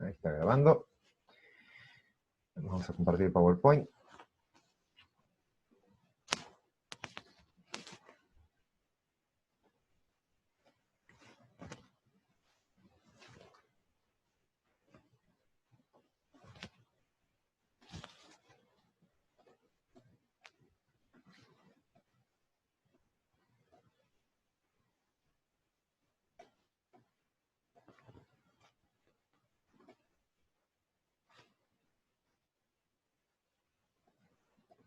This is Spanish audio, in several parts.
Ahí está grabando. Vamos a compartir PowerPoint.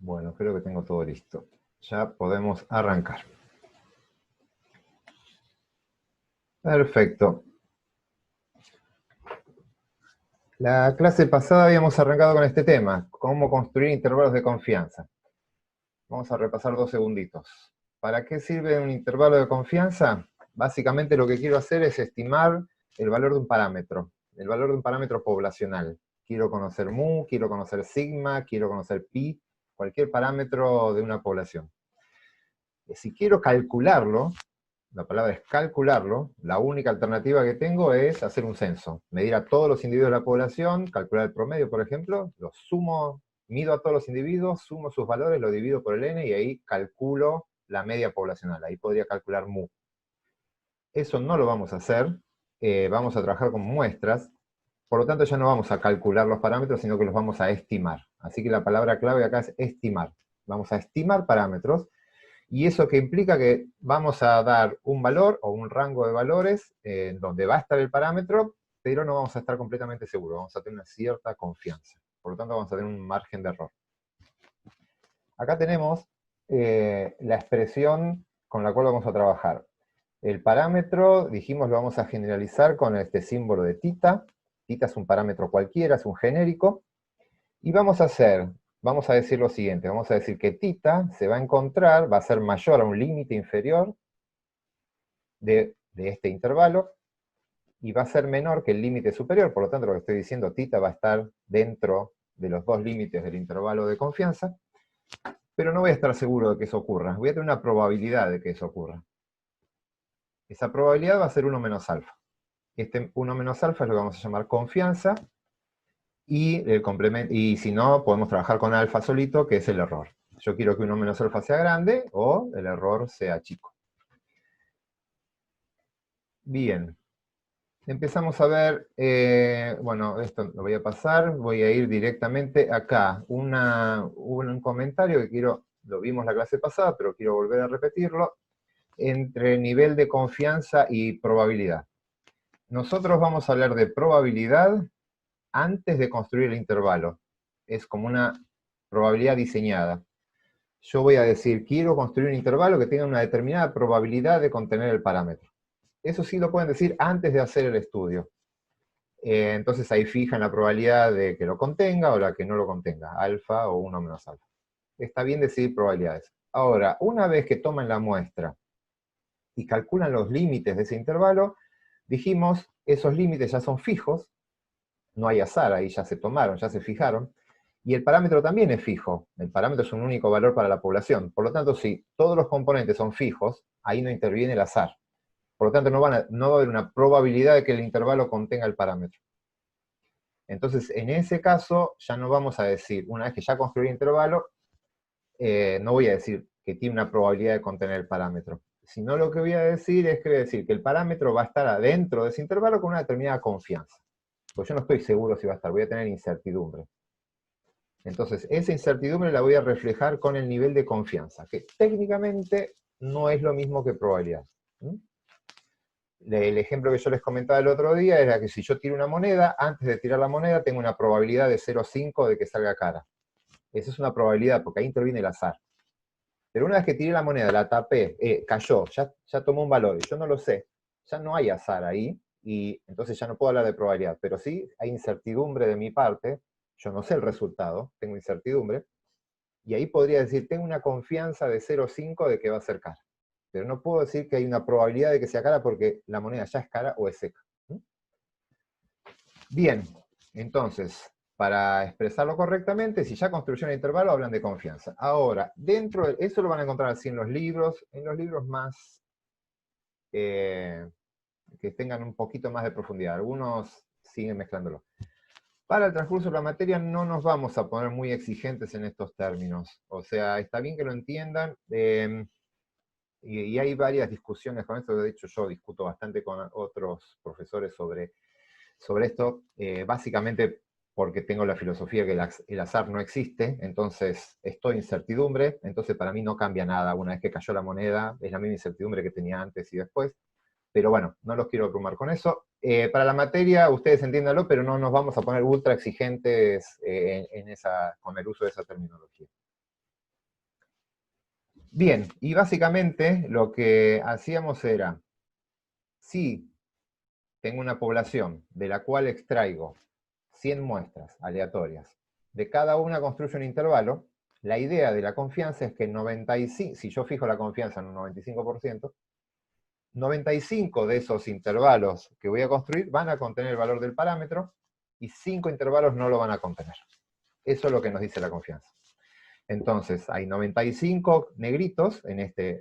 Bueno, creo que tengo todo listo. Ya podemos arrancar. Perfecto. La clase pasada habíamos arrancado con este tema, cómo construir intervalos de confianza. Vamos a repasar 2 segunditos. ¿Para qué sirve un intervalo de confianza? Básicamente lo que quiero hacer es estimar el valor de un parámetro, el valor de un parámetro poblacional. Quiero conocer mu, quiero conocer sigma, quiero conocer pi, cualquier parámetro de una población. Si quiero calcularlo, la palabra es calcularlo, la única alternativa que tengo es hacer un censo. Medir a todos los individuos de la población, calcular el promedio, por ejemplo, los sumo, mido a todos los individuos, sumo sus valores, lo divido por el n y ahí calculo la media poblacional. Ahí podría calcular mu. Eso no lo vamos a hacer, vamos a trabajar con muestras, por lo tanto ya no vamos a calcular los parámetros, sino que los vamos a estimar. Así que la palabra clave acá es estimar. Vamos a estimar parámetros, y eso que implica que vamos a dar un valor o un rango de valores donde va a estar el parámetro, pero no vamos a estar completamente seguros, vamos a tener una cierta confianza. Por lo tanto vamos a tener un margen de error. Acá tenemos la expresión con la cual vamos a trabajar. El parámetro, dijimos, lo vamos a generalizar con este símbolo de tita. Tita es un parámetro cualquiera, es un genérico. Y vamos a decir lo siguiente, vamos a decir que tita se va a encontrar, va a ser mayor a un límite inferior de este intervalo, y va a ser menor que el límite superior, por lo tanto lo que estoy diciendo, tita va a estar dentro de los 2 límites del intervalo de confianza, pero no voy a estar seguro de que eso ocurra, voy a tener una probabilidad de que eso ocurra. Esa probabilidad va a ser 1 menos alfa. Este 1 menos alfa es lo que vamos a llamar confianza, y si no, podemos trabajar con alfa solito, que es el error. Yo quiero que 1 menos alfa sea grande, o el error sea chico. Bien. Empezamos a ver, bueno, esto lo voy a pasar, voy a ir directamente acá. Un comentario que lo vimos la clase pasada, pero quiero volver a repetirlo, entre nivel de confianza y probabilidad. Nosotros vamos a hablar de probabilidad antes de construir el intervalo. Es como una probabilidad diseñada. Yo voy a decir, quiero construir un intervalo que tenga una determinada probabilidad de contener el parámetro. Eso sí lo pueden decir antes de hacer el estudio. Entonces ahí fijan la probabilidad de que lo contenga o la que no lo contenga, alfa o 1 menos alfa. Está bien decidir probabilidades. Ahora, una vez que toman la muestra y calculan los límites de ese intervalo, dijimos, esos límites ya son fijos, no hay azar, ahí ya se tomaron, ya se fijaron, y el parámetro también es fijo. El parámetro es un único valor para la población. Por lo tanto, si todos los componentes son fijos, ahí no interviene el azar. Por lo tanto, no va a haber una probabilidad de que el intervalo contenga el parámetro. Entonces, en ese caso, ya no vamos a decir, una vez que ya construí el intervalo, no voy a decir que tiene una probabilidad de contener el parámetro. Sino lo que voy a decir es que el parámetro va a estar adentro de ese intervalo con una determinada confianza. Pues yo no estoy seguro si va a estar, voy a tener incertidumbre. Entonces, esa incertidumbre la voy a reflejar con el nivel de confianza, que técnicamente no es lo mismo que probabilidad. El ejemplo que yo les comentaba el otro día era que si yo tiro una moneda, antes de tirar la moneda tengo una probabilidad de 0,5 de que salga cara. Esa es una probabilidad, porque ahí interviene el azar. Pero una vez que tiré la moneda, la tapé, cayó, ya tomó un valor, y yo no lo sé, ya no hay azar ahí, y entonces ya no puedo hablar de probabilidad, pero sí hay incertidumbre de mi parte, yo no sé el resultado, tengo incertidumbre, y ahí podría decir, tengo una confianza de 0,5 de que va a ser cara. Pero no puedo decir que hay una probabilidad de que sea cara porque la moneda ya es cara o es seca. Bien, entonces, para expresarlo correctamente, si ya construyeron el intervalo, hablan de confianza. Ahora, eso lo van a encontrar así en los libros más que tengan un poquito más de profundidad. Algunos siguen mezclándolo. Para el transcurso de la materia no nos vamos a poner muy exigentes en estos términos. O sea, está bien que lo entiendan, y hay varias discusiones con esto. De hecho, yo discuto bastante con otros profesores sobre esto, básicamente porque tengo la filosofía que el azar no existe, entonces estoy en incertidumbre, entonces para mí no cambia nada. Una vez que cayó la moneda, es la misma incertidumbre que tenía antes y después. Pero bueno, no los quiero abrumar con eso. Para la materia, ustedes entiéndanlo, pero no nos vamos a poner ultra exigentes con el uso de esa terminología. Bien, y básicamente lo que hacíamos era, si tengo una población de la cual extraigo 100 muestras aleatorias, de cada una construyo un intervalo, la idea de la confianza es que 95, si yo fijo la confianza en un 95%, 95 de esos intervalos que voy a construir van a contener el valor del parámetro y 5 intervalos no lo van a contener. Eso es lo que nos dice la confianza. Entonces, hay 95 negritos,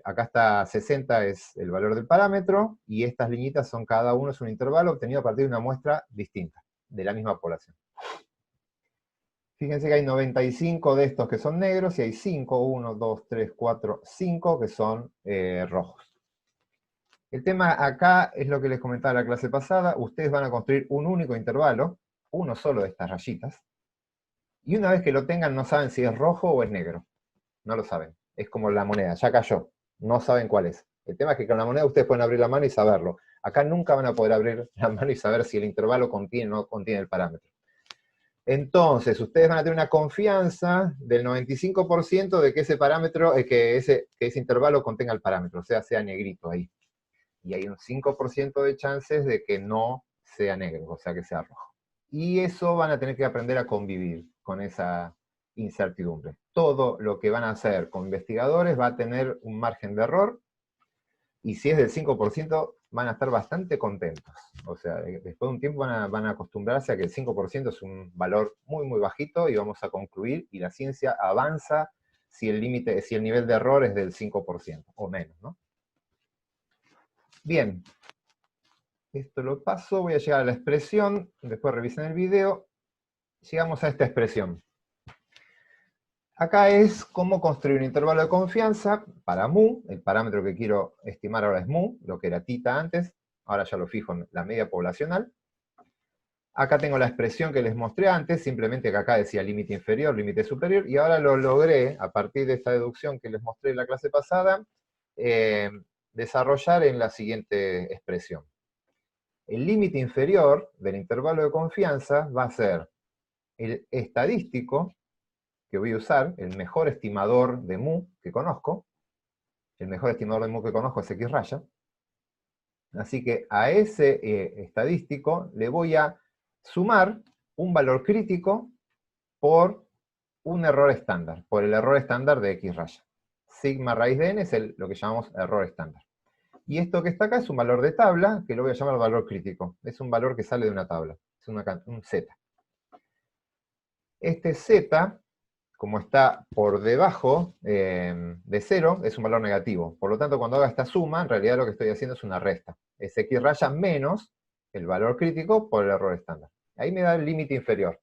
acá está 60 es el valor del parámetro, y estas liñitas son cada uno es un intervalo obtenido a partir de una muestra distinta, de la misma población. Fíjense que hay 95 de estos que son negros, y hay 5, 1, 2, 3, 4, 5 que son rojos. El tema acá es lo que les comentaba en la clase pasada. Ustedes van a construir un único intervalo, uno solo de estas rayitas, y una vez que lo tengan no saben si es rojo o es negro. No lo saben. Es como la moneda, ya cayó. No saben cuál es. El tema es que con la moneda ustedes pueden abrir la mano y saberlo. Acá nunca van a poder abrir la mano y saber si el intervalo contiene o no contiene el parámetro. Entonces, ustedes van a tener una confianza del 95% de que ese parámetro, que ese intervalo contenga el parámetro, o sea negrito ahí. Y hay un 5% de chances de que no sea negro, o sea que sea rojo. Y eso van a tener que aprender a convivir con esa incertidumbre. Todo lo que van a hacer con investigadores va a tener un margen de error, y si es del 5% van a estar bastante contentos. O sea, después de un tiempo van a acostumbrarse a que el 5% es un valor muy, muy bajito, y vamos a concluir, y la ciencia avanza si el nivel de error es del 5% o menos, ¿no? Bien, esto lo paso, voy a llegar a la expresión, después revisen el video. Llegamos a esta expresión. Acá es cómo construir un intervalo de confianza para mu. El parámetro que quiero estimar ahora es mu, lo que era tita antes, ahora ya lo fijo en la media poblacional. Acá tengo la expresión que les mostré antes, simplemente que acá decía límite inferior, límite superior, y ahora lo logré, a partir de esta deducción que les mostré en la clase pasada, desarrollar en la siguiente expresión. El límite inferior del intervalo de confianza va a ser el estadístico que voy a usar, el mejor estimador de mu que conozco. El mejor estimador de mu que conozco es X raya. Así que a ese estadístico le voy a sumar un valor crítico por un error estándar, por el error estándar de X raya. Sigma raíz de n es lo que llamamos error estándar. Y esto que está acá es un valor de tabla, que lo voy a llamar valor crítico. Es un valor que sale de una tabla, es un Z. Este Z, como está por debajo de 0, es un valor negativo. Por lo tanto, cuando haga esta suma, en realidad lo que estoy haciendo es una resta. Es X raya menos el valor crítico por el error estándar. Ahí me da el límite inferior.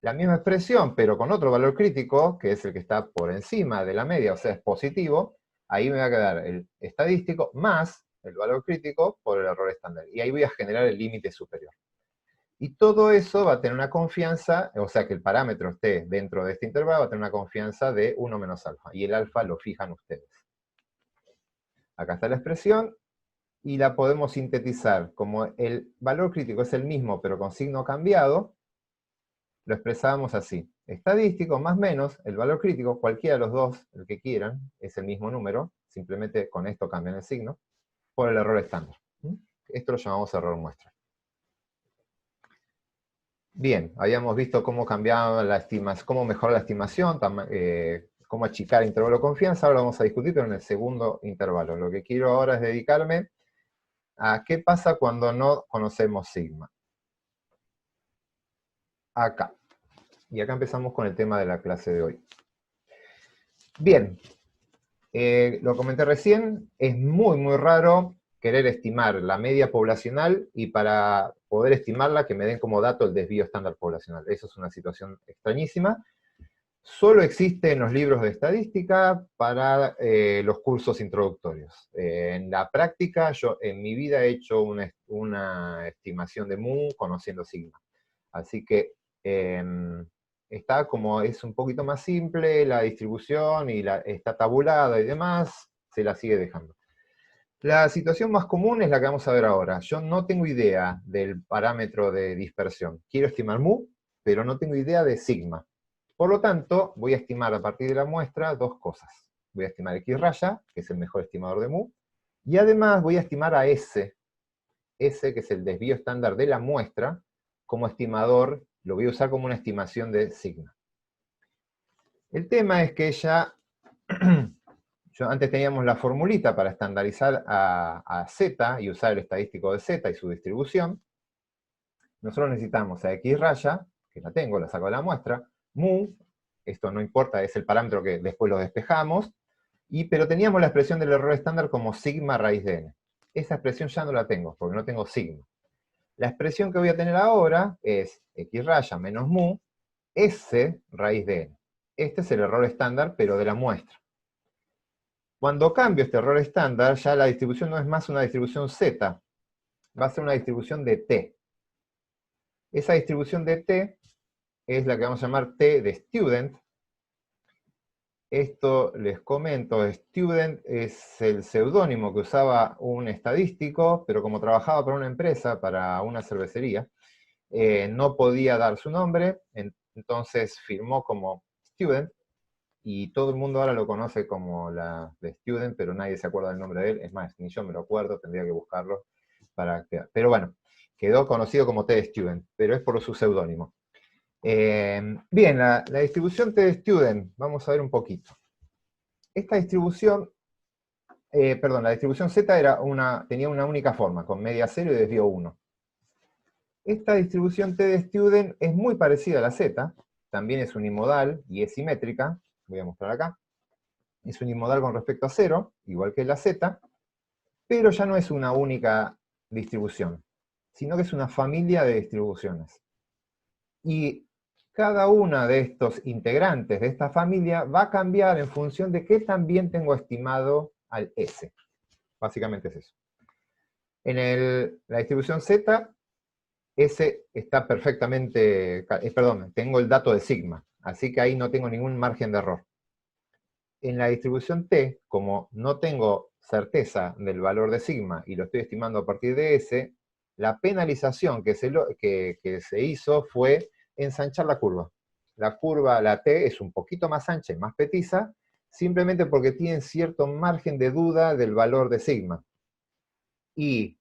La misma expresión, pero con otro valor crítico, que es el que está por encima de la media, o sea, es positivo, ahí me va a quedar el estadístico más el valor crítico por el error estándar. Y ahí voy a generar el límite superior. Y todo eso va a tener una confianza, o sea, que el parámetro esté dentro de este intervalo, va a tener una confianza de 1 menos alfa. Y el alfa lo fijan ustedes. Acá está la expresión, y la podemos sintetizar. Como el valor crítico es el mismo, pero con signo cambiado, lo expresábamos así. Estadístico más menos el valor crítico, cualquiera de los dos, el que quieran, es el mismo número, simplemente con esto cambian el signo, por el error estándar. Esto lo llamamos error muestra. Bien, habíamos visto cómo cambiaba la estimación, cómo mejorar la estimación, cómo achicar el intervalo de confianza. Ahora vamos a discutir, pero en el segundo intervalo. Lo que quiero ahora es dedicarme a qué pasa cuando no conocemos sigma. Acá. Y acá empezamos con el tema de la clase de hoy. Bien, lo comenté recién, es muy, muy raro querer estimar la media poblacional, y para poder estimarla, que me den como dato el desvío estándar poblacional. Eso es una situación extrañísima. Solo existe en los libros de estadística para los cursos introductorios. En la práctica, yo en mi vida he hecho una estimación de mu conociendo sigma. Así que está como, es un poquito más simple la distribución y está tabulada y demás, se la sigue dejando. La situación más común es la que vamos a ver ahora. Yo no tengo idea del parámetro de dispersión. Quiero estimar mu, pero no tengo idea de sigma. Por lo tanto, voy a estimar a partir de la muestra dos cosas. Voy a estimar X raya, que es el mejor estimador de mu, y además voy a estimar a S, que es el desvío estándar de la muestra, como estimador, lo voy a usar como una estimación de sigma. El tema es que ya, antes teníamos la formulita para estandarizar a Z y usar el estadístico de Z y su distribución. Nosotros necesitamos a X raya, que la tengo, la saco de la muestra, mu, esto no importa, es el parámetro que después lo despejamos, pero teníamos la expresión del error estándar como sigma raíz de n. Esa expresión ya no la tengo, porque no tengo sigma. La expresión que voy a tener ahora es X raya menos mu, S raíz de n. Este es el error estándar, pero de la muestra. Cuando cambio este error estándar, ya la distribución no es más una distribución Z, va a ser una distribución de T. Esa distribución de T es la que vamos a llamar T de student. Esto les comento, student es el seudónimo que usaba un estadístico, pero como trabajaba para una empresa, para una cervecería, no podía dar su nombre, entonces firmó como student, y todo el mundo ahora lo conoce como la de student, pero nadie se acuerda del nombre de él, es más, ni yo me lo acuerdo, tendría que buscarlo para quedar. Pero bueno, quedó conocido como T de student, pero es por su seudónimo. Bien, la distribución T de student, vamos a ver un poquito. Esta distribución, la distribución Z tenía una única forma, con media 0 y desvío 1. Esta distribución T de student es muy parecida a la Z, también es unimodal y es simétrica, voy a mostrar acá. Es unimodal con respecto a 0, igual que la Z, pero ya no es una única distribución, sino que es una familia de distribuciones. Y cada una de estos integrantes de esta familia va a cambiar en función de qué también tengo estimado al S. Básicamente es eso. En la distribución Z, S está perfectamente, tengo el dato de sigma, así que ahí no tengo ningún margen de error. En la distribución T, como no tengo certeza del valor de sigma y lo estoy estimando a partir de S, la penalización que se hizo fue ensanchar la curva. La T es un poquito más ancha y más petiza, simplemente porque tiene cierto margen de duda del valor de sigma. Y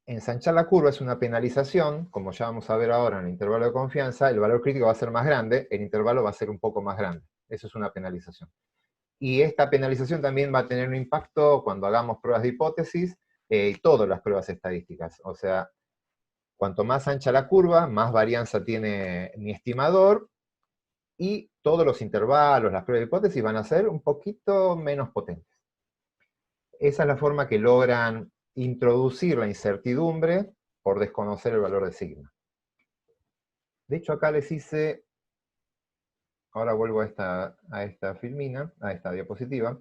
ensanchar la curva es una penalización, como ya vamos a ver ahora en el intervalo de confianza, el valor crítico va a ser más grande, el intervalo va a ser un poco más grande. Eso es una penalización. Y esta penalización también va a tener un impacto cuando hagamos pruebas de hipótesis y todas las pruebas estadísticas. O sea, cuanto más ancha la curva, más varianza tiene mi estimador, y todos los intervalos, las pruebas de hipótesis van a ser un poquito menos potentes. Esa es la forma que logran introducir la incertidumbre por desconocer el valor de sigma. De hecho, acá les hice, ahora vuelvo a esta filmina, a esta diapositiva,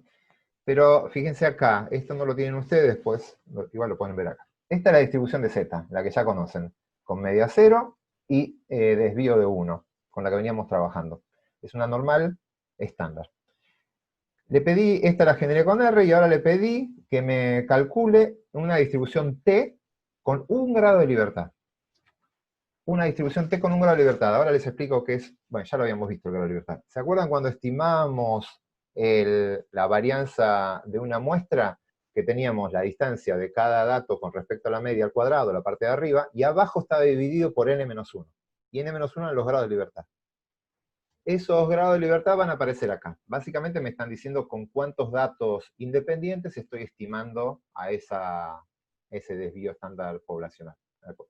pero fíjense acá, esto no lo tienen ustedes, pues igual lo pueden ver acá. Esta es la distribución de Z, la que ya conocen, con media 0 y desvío de 1, con la que veníamos trabajando. Es una normal estándar. Le pedí, esta la generé con R, y ahora le pedí que me calcule una distribución T con 1 grado de libertad. Una distribución T con 1 grado de libertad. Ahora les explico qué es, bueno, ya lo habíamos visto el grado de libertad. ¿Se acuerdan cuando estimamos la varianza de una muestra? Que teníamos la distancia de cada dato con respecto a la media al cuadrado, la parte de arriba, y abajo estaba dividido por n-1. Y n-1 eran los grados de libertad. Esos grados de libertad van a aparecer acá. Básicamente me están diciendo con cuántos datos independientes estoy estimando a ese desvío estándar poblacional.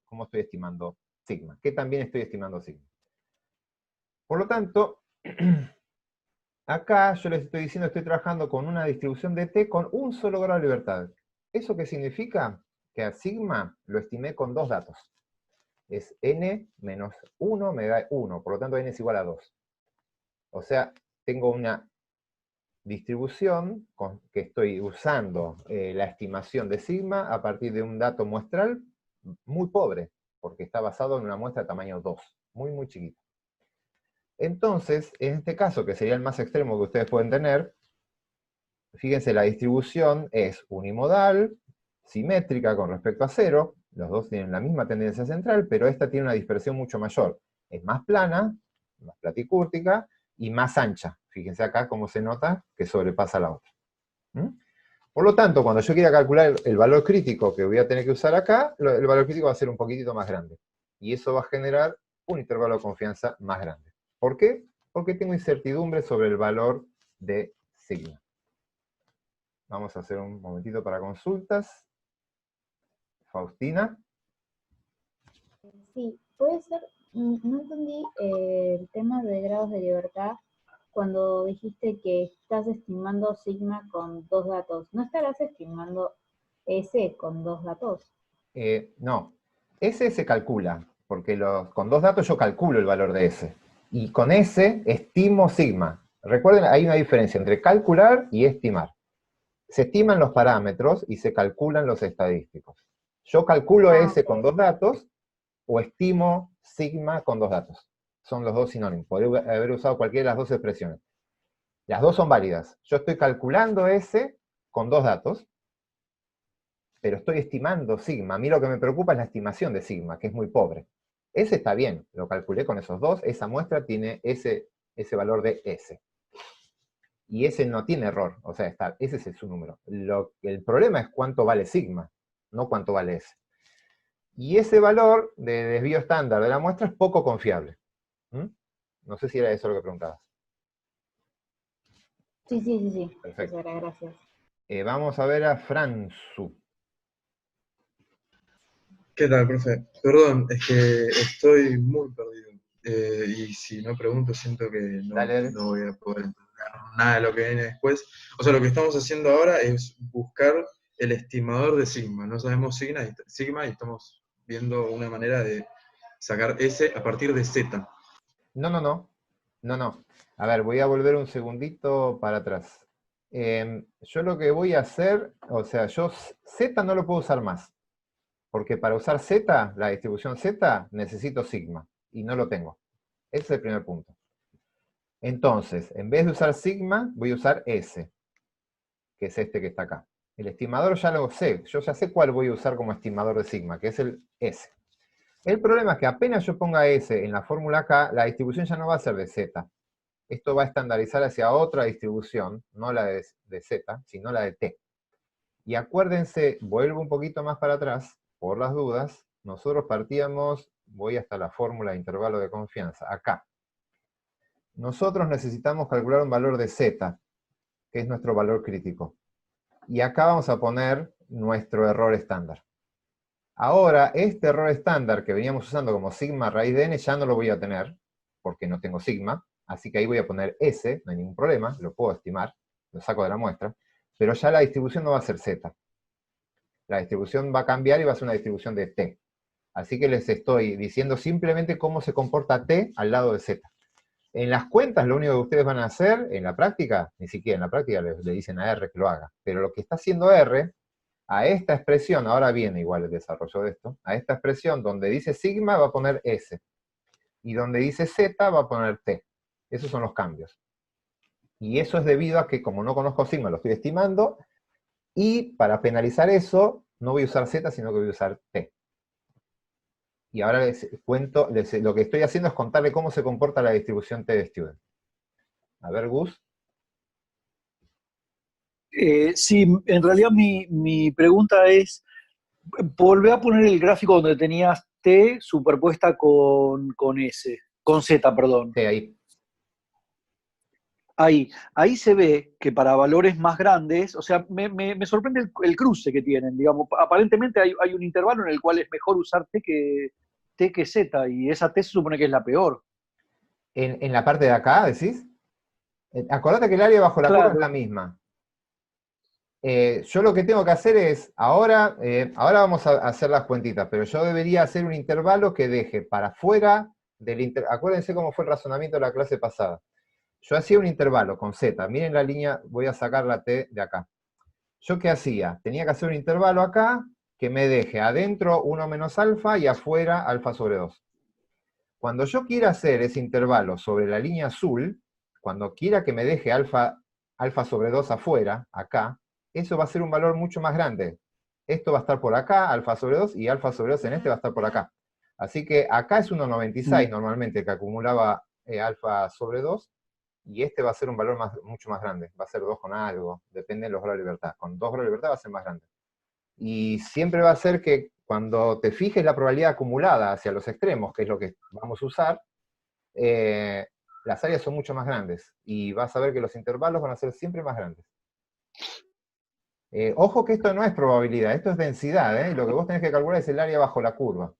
¿Cómo estoy estimando sigma? ¿Qué también estoy estimando sigma? Por lo tanto, acá yo les estoy diciendo que estoy trabajando con una distribución de T con un solo grado de libertad. ¿Eso qué significa? Que a sigma lo estimé con 2 datos. es n menos 1 me da 1, por lo tanto n es igual a 2. O sea, tengo una distribución que estoy usando la estimación de sigma a partir de un dato muestral muy pobre, porque está basado en una muestra de tamaño 2, muy, muy chiquita. Entonces, en este caso, que sería el más extremo que ustedes pueden tener, fíjense, la distribución es unimodal, simétrica con respecto a 0, los dos tienen la misma tendencia central, pero esta tiene una dispersión mucho mayor. Es más plana, más platicúrtica, y más ancha. Fíjense acá cómo se nota que sobrepasa la otra. ¿Mm? Por lo tanto, cuando yo quiera calcular el valor crítico que voy a tener que usar acá, el valor crítico va a ser un poquitito más grande. Y eso va a generar un intervalo de confianza más grande. ¿Por qué? Porque tengo incertidumbre sobre el valor de sigma. Vamos a hacer un momentito para consultas. Faustina. Sí, puede ser, no entendí el tema de grados de libertad cuando dijiste que estás estimando sigma con 2 datos. ¿No estarás estimando S con 2 datos? No, S se calcula, porque con 2 datos yo calculo el valor de S. Y con S estimo sigma. Recuerden, hay una diferencia entre calcular y estimar. Se estiman los parámetros y se calculan los estadísticos. Yo calculo S con 2 datos o estimo sigma con 2 datos. Son los dos sinónimos. Podría haber usado cualquiera de las dos expresiones. Las dos son válidas. Yo estoy calculando S con 2 datos, pero estoy estimando sigma. A mí lo que me preocupa es la estimación de sigma, que es muy pobre. S está bien, lo calculé con esos dos, esa muestra tiene ese valor de S. Y S no tiene error, o sea, ese es su número. El problema es cuánto vale sigma, no cuánto vale S. Y ese valor de desvío estándar de la muestra es poco confiable. ¿Mm? No sé si era eso lo que preguntabas. Sí. Perfecto. Eso era, gracias. Vamos a ver a Franzu. ¿Qué tal, profe? Perdón, es que estoy muy perdido. Y si no pregunto, siento que Dale. no voy a poder entender nada de lo que viene después. O sea, lo que estamos haciendo ahora es buscar el estimador de sigma. No sabemos sigma y estamos viendo una manera de sacar S a partir de Z. No. A ver, voy a volver un segundito para atrás. Yo lo que voy a hacer, o sea, yo Z no lo puedo usar más. Porque para usar Z, la distribución Z, necesito sigma. Y no lo tengo. Ese es el primer punto. Entonces, en vez de usar sigma, voy a usar S, que es este que está acá. El estimador ya lo sé. Yo ya sé cuál voy a usar como estimador de sigma, que es el S. El problema es que apenas yo ponga S en la fórmula acá, la distribución ya no va a ser de Z. Esto va a estandarizar hacia otra distribución, no la de Z, sino la de T. Y acuérdense, vuelvo un poquito más para atrás, por las dudas, nosotros partíamos, voy hasta la fórmula de intervalo de confianza, acá. Nosotros necesitamos calcular un valor de Z, que es nuestro valor crítico. Y acá vamos a poner nuestro error estándar. Ahora, este error estándar que veníamos usando como sigma raíz de n ya no lo voy a tener, porque no tengo sigma, así que ahí voy a poner S, no hay ningún problema, lo puedo estimar, lo saco de la muestra, pero ya la distribución no va a ser Z. La distribución va a cambiar y va a ser una distribución de T. Así que les estoy diciendo simplemente cómo se comporta T al lado de Z. En las cuentas, lo único que ustedes van a hacer, en la práctica, ni siquiera en la práctica le dicen a R que lo haga, pero lo que está haciendo R, a esta expresión, ahora viene igual el desarrollo de esto, a esta expresión donde dice sigma va a poner S, y donde dice Z va a poner T. Esos son los cambios. Y eso es debido a que como no conozco sigma, lo estoy estimando, y para penalizar eso, no voy a usar Z, sino que voy a usar T. Y ahora les cuento, lo que estoy haciendo es contarle cómo se comporta la distribución T de student. A ver, Gus. Sí, en realidad mi pregunta es, volvé a poner el gráfico donde tenías T superpuesta con S, con Z, perdón. T ahí. Ahí se ve que para valores más grandes, o sea, me sorprende el cruce que tienen, digamos. Aparentemente hay un intervalo en el cual es mejor usar T que Z, y esa T se supone que es la peor. En la parte de acá, decís. Acordate que el área bajo la curva es Claro. la misma. Yo lo que tengo que hacer es, ahora vamos a hacer las cuentitas, pero yo debería hacer un intervalo que deje para afuera del intervalo. Acuérdense cómo fue el razonamiento de la clase pasada. Yo hacía un intervalo con z, miren la línea, voy a sacar la t de acá. ¿Yo qué hacía? Tenía que hacer un intervalo acá que me deje adentro 1 menos alfa y afuera alfa sobre 2. Cuando yo quiera hacer ese intervalo sobre la línea azul, cuando quiera que me deje alfa sobre 2 afuera, acá, eso va a ser un valor mucho más grande. Esto va a estar por acá, alfa sobre 2, y alfa sobre 2 en este va a estar por acá. Así que acá es 1,96 normalmente que acumulaba alfa sobre 2, y este va a ser un valor mucho más grande. Va a ser 2 con algo, depende de los grados de libertad. Con 2 grados de libertad va a ser más grande. Y siempre va a ser que cuando te fijes la probabilidad acumulada hacia los extremos, que es lo que vamos a usar, las áreas son mucho más grandes, y vas a ver que los intervalos van a ser siempre más grandes. Ojo que esto no es probabilidad, esto es densidad, y lo que vos tenés que calcular es el área bajo la curva.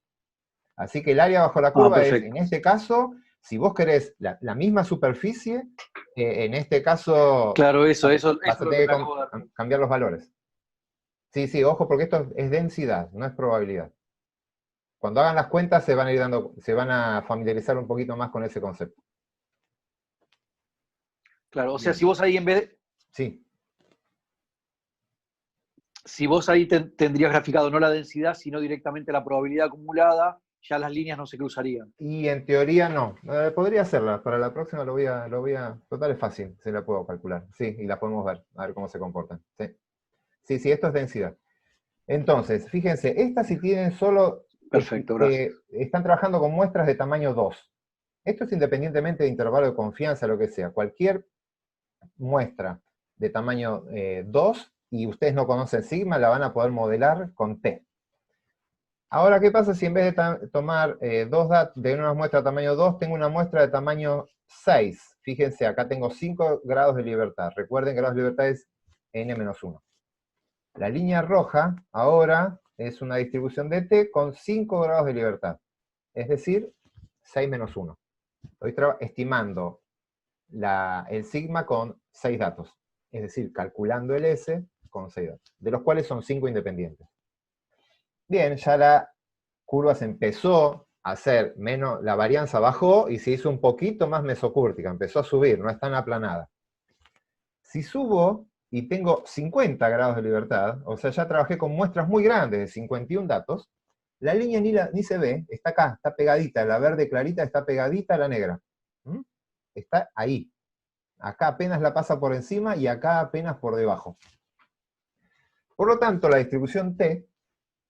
Así que el área bajo la curva es, en este caso, si vos querés la misma superficie, en este caso Claro, eso vas a tener que cambiar los valores. Sí, ojo, porque esto es densidad, no es probabilidad. Cuando hagan las cuentas se van a familiarizar un poquito más con ese concepto. Claro, o sea, si vos ahí en vez de... Sí. Si vos ahí tendrías graficado no la densidad, sino directamente la probabilidad acumulada, ya las líneas no se cruzarían. Y en teoría no. Podría hacerla. Para la próxima lo voy a... Total es fácil, se la puedo calcular. Sí, y la podemos ver, a ver cómo se comportan. Sí, esto es densidad. Entonces, fíjense, estas sí tienen solo... Perfecto, gracias. Están trabajando con muestras de tamaño 2. Esto es independientemente de intervalo de confianza, lo que sea. Cualquier muestra de tamaño 2, y ustedes no conocen sigma, la van a poder modelar con t. Ahora, ¿qué pasa si en vez de tomar dos datos de una muestra de tamaño 2, tengo una muestra de tamaño 6? Fíjense, acá tengo 5 grados de libertad. Recuerden que grados de libertad es n-1. La línea roja, ahora, es una distribución de t con 5 grados de libertad. Es decir, 6 menos 1. Estoy estimando el sigma con 6 datos. Es decir, calculando el S con 6 datos, de los cuales son 5 independientes. Bien, ya la curva se empezó a hacer menos, la varianza bajó y se hizo un poquito más mesocúrtica, empezó a subir, no es tan aplanada. Si subo y tengo 50 grados de libertad, o sea, ya trabajé con muestras muy grandes de 51 datos, la línea ni se ve, está acá, está pegadita, la verde clarita está pegadita a la negra. Está ahí. Acá apenas la pasa por encima y acá apenas por debajo. Por lo tanto, la distribución T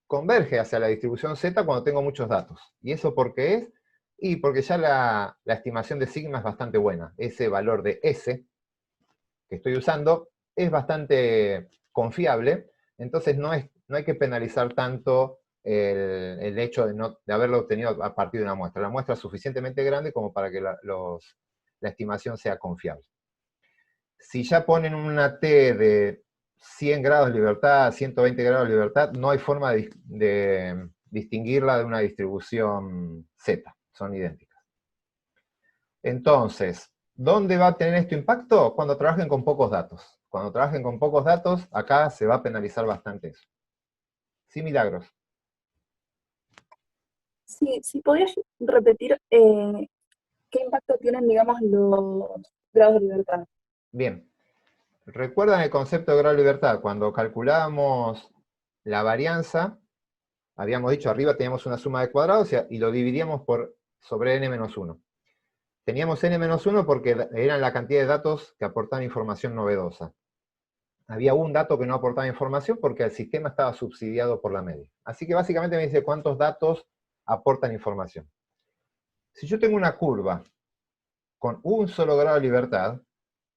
converge hacia la distribución Z cuando tengo muchos datos. ¿Y eso por qué es? Y porque ya la estimación de sigma es bastante buena. Ese valor de S que estoy usando es bastante confiable, entonces no hay que penalizar tanto el hecho de haberlo obtenido a partir de una muestra. La muestra es suficientemente grande como para que la estimación sea confiable. Si ya ponen una T de 100 grados de libertad, 120 grados de libertad, no hay forma de distinguirla de una distribución Z, son idénticas. Entonces, ¿dónde va a tener esto impacto? Cuando trabajen con pocos datos. Cuando trabajen con pocos datos, acá se va a penalizar bastante eso. Sí, Milagros. Sí, si podrías repetir qué impacto tienen, digamos, los grados de libertad. Bien. ¿Recuerdan el concepto de grado de libertad? Cuando calculábamos la varianza, habíamos dicho arriba teníamos una suma de cuadrados y lo dividíamos sobre n-1. Teníamos n-1 porque eran la cantidad de datos que aportaban información novedosa. Había un dato que no aportaba información porque el sistema estaba subsidiado por la media. Así que básicamente me dice cuántos datos aportan información. Si yo tengo una curva con un solo grado de libertad,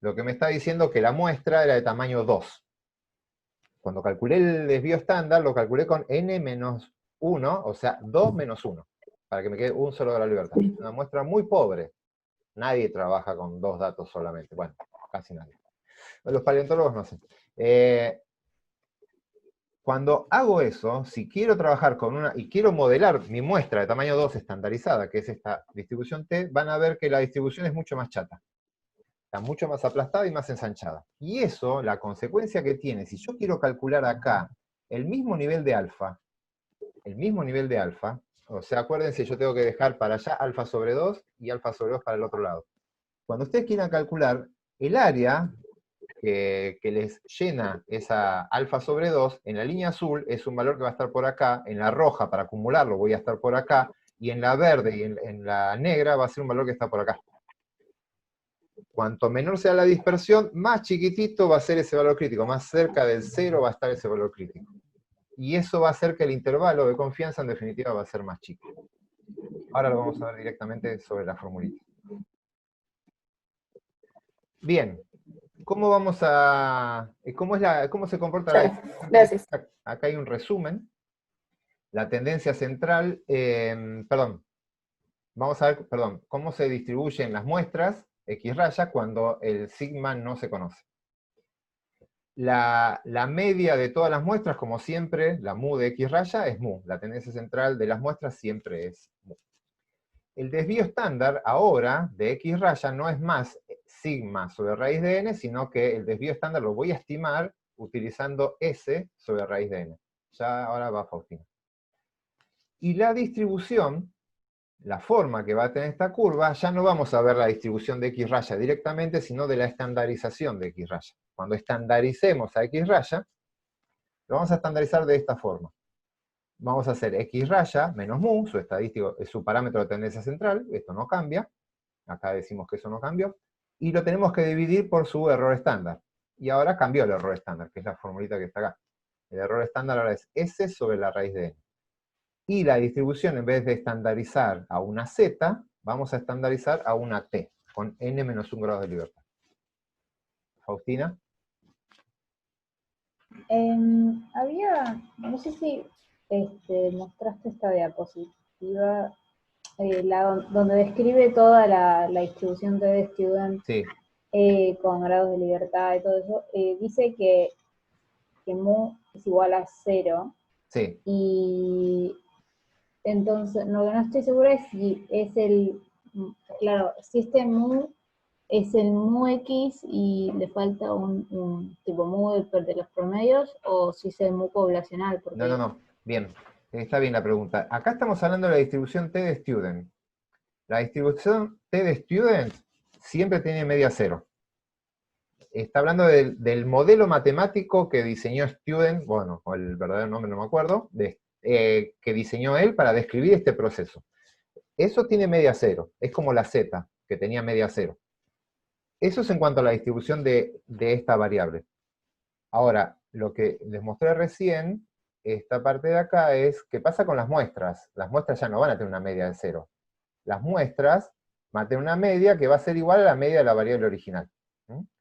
lo que me está diciendo es que la muestra era de tamaño 2. Cuando calculé el desvío estándar, lo calculé con n-1, o sea, 2 menos 1, para que me quede un solo grado de libertad. Una muestra muy pobre. Nadie trabaja con 2 datos solamente. Bueno, casi nadie. Los paleontólogos no sé. Cuando hago eso, si quiero trabajar y quiero modelar mi muestra de tamaño 2 estandarizada, que es esta distribución T, van a ver que la distribución es mucho más chata. Está mucho más aplastada y más ensanchada. Y eso, la consecuencia que tiene, si yo quiero calcular acá el mismo nivel de alfa, o sea, acuérdense, yo tengo que dejar para allá alfa sobre 2 y alfa sobre 2 para el otro lado. Cuando ustedes quieran calcular el área que les llena esa alfa sobre 2, en la línea azul es un valor que va a estar por acá, en la roja para acumularlo voy a estar por acá, y en la verde y en la negra va a ser un valor que está por acá. Cuanto menor sea la dispersión, más chiquitito va a ser ese valor crítico, más cerca del 0 va a estar ese valor crítico. Y eso va a hacer que el intervalo de confianza en definitiva va a ser más chico. Ahora lo vamos a ver directamente sobre la formulita. Bien, ¿cómo vamos a... ¿Cómo se comporta la Claro, gracias. Acá hay un resumen. La tendencia central, vamos a ver, cómo se distribuyen las muestras X raya cuando el sigma no se conoce. La media de todas las muestras, como siempre, la mu de X raya es mu. La tendencia central de las muestras siempre es mu. El desvío estándar ahora de X raya no es más sigma sobre raíz de n, sino que el desvío estándar lo voy a estimar utilizando S sobre raíz de n. Ya ahora va Faustina. Y la distribución, la forma que va a tener esta curva, ya no vamos a ver la distribución de X raya directamente, sino de la estandarización de X raya. Cuando estandaricemos a X raya, lo vamos a estandarizar de esta forma. Vamos a hacer X raya menos mu, su estadístico, su parámetro de tendencia central, esto no cambia, acá decimos que eso no cambió, y lo tenemos que dividir por su error estándar. Y ahora cambió el error estándar, que es la formulita que está acá. El error estándar ahora es S sobre la raíz de n. Y la distribución, en vez de estandarizar a una Z, vamos a estandarizar a una T, con n menos 1 grado de libertad. Faustina. No sé si mostraste esta diapositiva, donde describe toda la distribución de student Sí. con grados de libertad y todo eso. Dice que mu es igual a 0. Sí. Y entonces, lo que no estoy segura es si es claro, si este mu es el mu x y le falta un tipo mu de los promedios, o si es el mu poblacional. Porque... No. Bien. Está bien la pregunta. Acá estamos hablando de la distribución T de student. La distribución T de student siempre tiene media 0. Está hablando del modelo matemático que diseñó Student, bueno, o el verdadero nombre no me acuerdo, que diseñó él para describir este proceso. Eso tiene media 0, es como la Z, que tenía media 0. Eso es en cuanto a la distribución de esta variable. Ahora, lo que les mostré recién, esta parte de acá es, ¿qué pasa con las muestras? Las muestras ya no van a tener una media de 0. Las muestras van a tener una media que va a ser igual a la media de la variable original.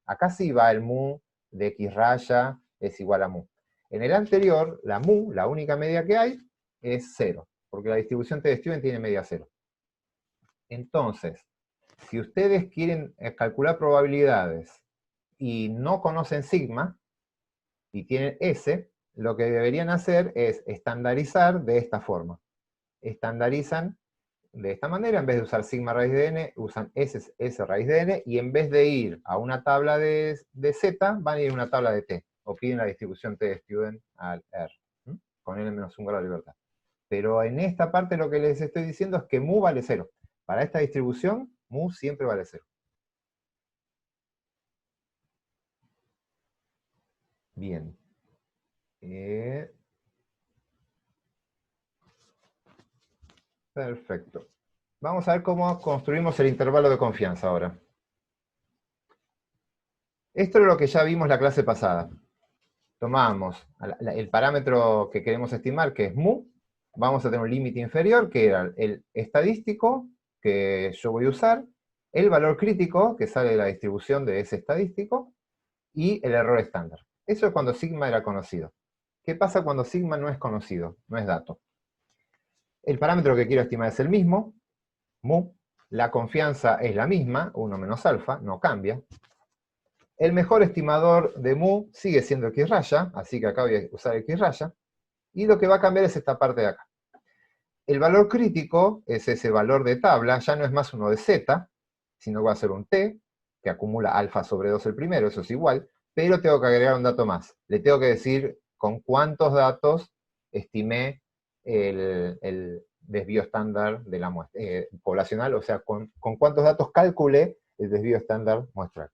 Acá sí va el mu de X raya es igual a mu. En el anterior, la mu, la única media que hay, es 0, porque la distribución T de student tiene media 0. Entonces, si ustedes quieren calcular probabilidades y no conocen sigma, y tienen S, lo que deberían hacer es estandarizar de esta forma. Estandarizan de esta manera, en vez de usar sigma raíz de n, usan S raíz de n, y en vez de ir a una tabla de Z, van a ir a una tabla de T, o piden la distribución T de student al R, con n menos 1 grado de libertad. Pero en esta parte lo que les estoy diciendo es que mu vale 0. Para esta distribución, mu siempre vale 0. Bien. Perfecto. Vamos a ver cómo construimos el intervalo de confianza ahora. Esto es lo que ya vimos la clase pasada. Tomamos el parámetro que queremos estimar, que es mu. Vamos a tener un límite inferior, que era el estadístico, que yo voy a usar, el valor crítico, que sale de la distribución de ese estadístico, y el error estándar. Eso es cuando sigma era conocido. ¿Qué pasa cuando sigma no es conocido? No es dato. El parámetro que quiero estimar es el mismo, mu. La confianza es la misma, 1 menos alfa, no cambia. El mejor estimador de mu sigue siendo X raya, así que acá voy a usar X raya. Y lo que va a cambiar es esta parte de acá. El valor crítico es ese valor de tabla, ya no es más uno de Z, sino que va a ser un T, que acumula alfa sobre 2 el primero, eso es igual, pero tengo que agregar un dato más. Le tengo que decir con cuántos datos estimé el desvío estándar de la muestra poblacional, o sea, con cuántos datos calculé el desvío estándar muestral.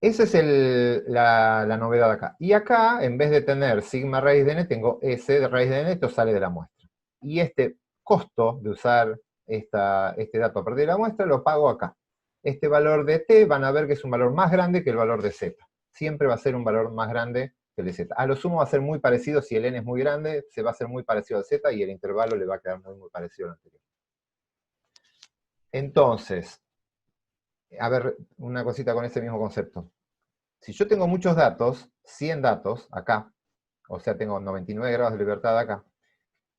Esa es la novedad acá. Y acá, en vez de tener sigma raíz de n, tengo S de raíz de n, esto sale de la muestra. Y este costo de usar este dato a partir de la muestra lo pago acá. Este valor de t van a ver que es un valor más grande que el valor de z. Siempre va a ser un valor más grande que el de z. A lo sumo va a ser muy parecido, si el n es muy grande, se va a hacer muy parecido al z y el intervalo le va a quedar muy, muy parecido al anterior. Entonces, a ver, una cosita con ese mismo concepto. Si yo tengo muchos datos, 100 datos acá, o sea, tengo 99 grados de libertad acá,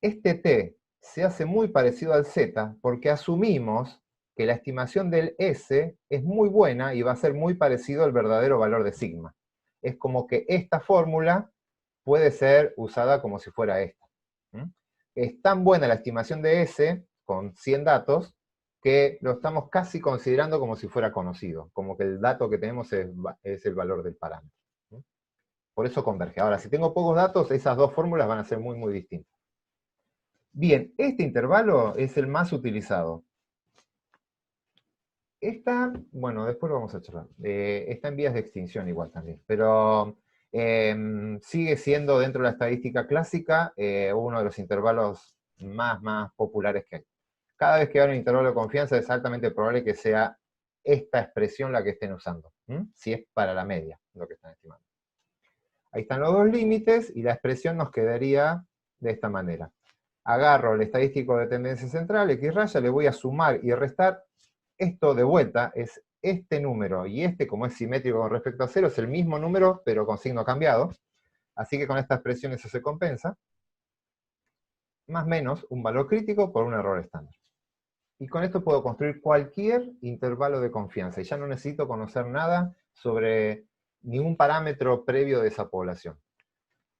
este t se hace muy parecido al z porque asumimos que la estimación del S es muy buena y va a ser muy parecido al verdadero valor de sigma. Es como que esta fórmula puede ser usada como si fuera esta. Es tan buena la estimación de S con 100 datos que lo estamos casi considerando como si fuera conocido, como que el dato que tenemos es el valor del parámetro. Por eso converge. Ahora, si tengo pocos datos, esas dos fórmulas van a ser muy, muy distintas. Bien, este intervalo es el más utilizado. Esta, bueno, después lo vamos a charlar. Está en vías de extinción igual también, pero sigue siendo dentro de la estadística clásica uno de los intervalos más populares que hay. Cada vez que hay un intervalo de confianza es altamente probable que sea esta expresión la que estén usando, si es para la media lo que están estimando. Ahí están los dos límites y la expresión nos quedaría de esta manera. Agarro el estadístico de tendencia central, X raya, le voy a sumar y restar. Esto de vuelta es este número, y este, como es simétrico con respecto a 0, es el mismo número, pero con signo cambiado. Así que con esta expresión eso se compensa. Más o menos un valor crítico por un error estándar. Y con esto puedo construir cualquier intervalo de confianza, y ya no necesito conocer nada sobre ningún parámetro previo de esa población.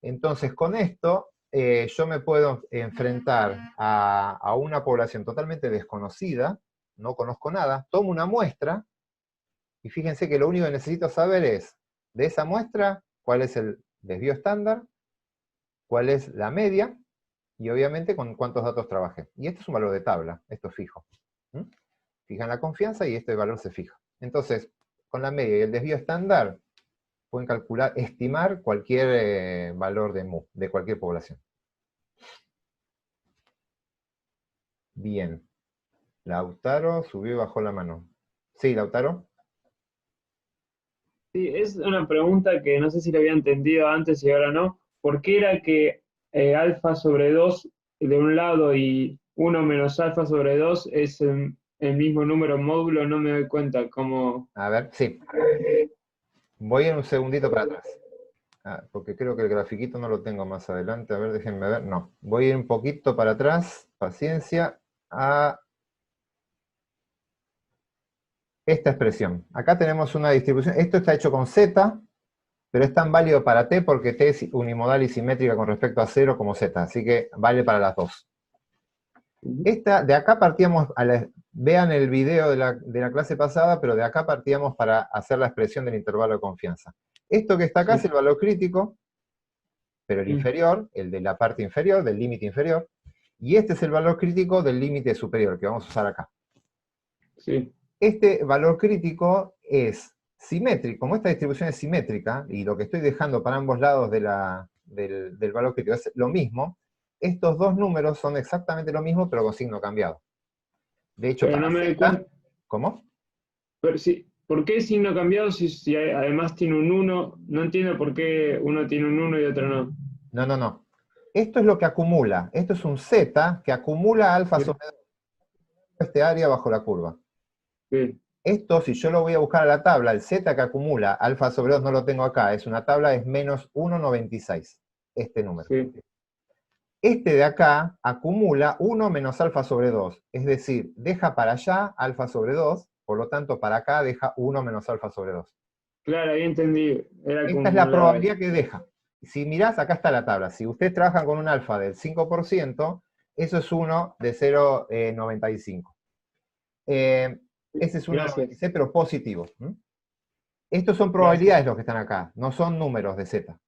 Entonces, con esto, yo me puedo enfrentar a una población totalmente desconocida, no conozco nada, tomo una muestra, y fíjense que lo único que necesito saber es, de esa muestra, cuál es el desvío estándar, cuál es la media, y obviamente con cuántos datos trabajé. Y este es un valor de tabla, esto es fijo. Fijan la confianza y este valor se fija. Entonces, con la media y el desvío estándar, pueden calcular, estimar cualquier valor de mu, de cualquier población. Bien. Lautaro subió y bajó la mano. Sí, Lautaro. Sí, es una pregunta que no sé si la había entendido antes y ahora no. ¿Por qué era que alfa sobre 2 de un lado y 1 menos alfa sobre 2 es el mismo número módulo? No me doy cuenta cómo... A ver, sí. Voy en un segundito para atrás. Porque creo que el grafiquito no lo tengo más adelante. A ver, déjenme ver. No. Voy a ir un poquito para atrás. Paciencia. A esta expresión. Acá tenemos una distribución. Esto está hecho con z, pero es tan válido para t porque t es unimodal y simétrica con respecto a 0 como z. Así que vale para las dos. De acá partíamos, vean el video de la clase pasada, pero de acá partíamos para hacer la expresión del intervalo de confianza. Esto que está acá es el valor crítico, pero el inferior, el de la parte inferior, del límite inferior, y este es el valor crítico del límite superior, que vamos a usar acá. Sí. Este valor crítico es simétrico, como esta distribución es simétrica, y lo que estoy dejando para ambos lados del valor crítico es lo mismo, estos dos números son exactamente lo mismo, pero con signo cambiado. De hecho, Pero para no me doy Z, cuenta. ¿cómo? Pero sí, ¿por qué signo cambiado si además tiene un 1? No entiendo por qué uno tiene un 1 y otro no. No. Esto es lo que acumula. Esto es un Z que acumula alfa sobre este área bajo la curva. Sí. Esto, si yo lo voy a buscar a la tabla, el Z que acumula alfa sobre 2 no lo tengo acá, es una tabla, es menos 1,96, este número. Sí. Este de acá acumula 1 menos alfa sobre 2, es decir, deja para allá alfa sobre 2, por lo tanto para acá deja 1 menos alfa sobre 2. Claro, ahí entendí. Era Esta es la probabilidad que deja. Si mirás, acá está la tabla. Si ustedes trabajan con un alfa del 5%, eso es 1 de 0,95. Ese es Gracias. 1,96, pero positivo. Estos son probabilidades los que están acá, no son números de Z.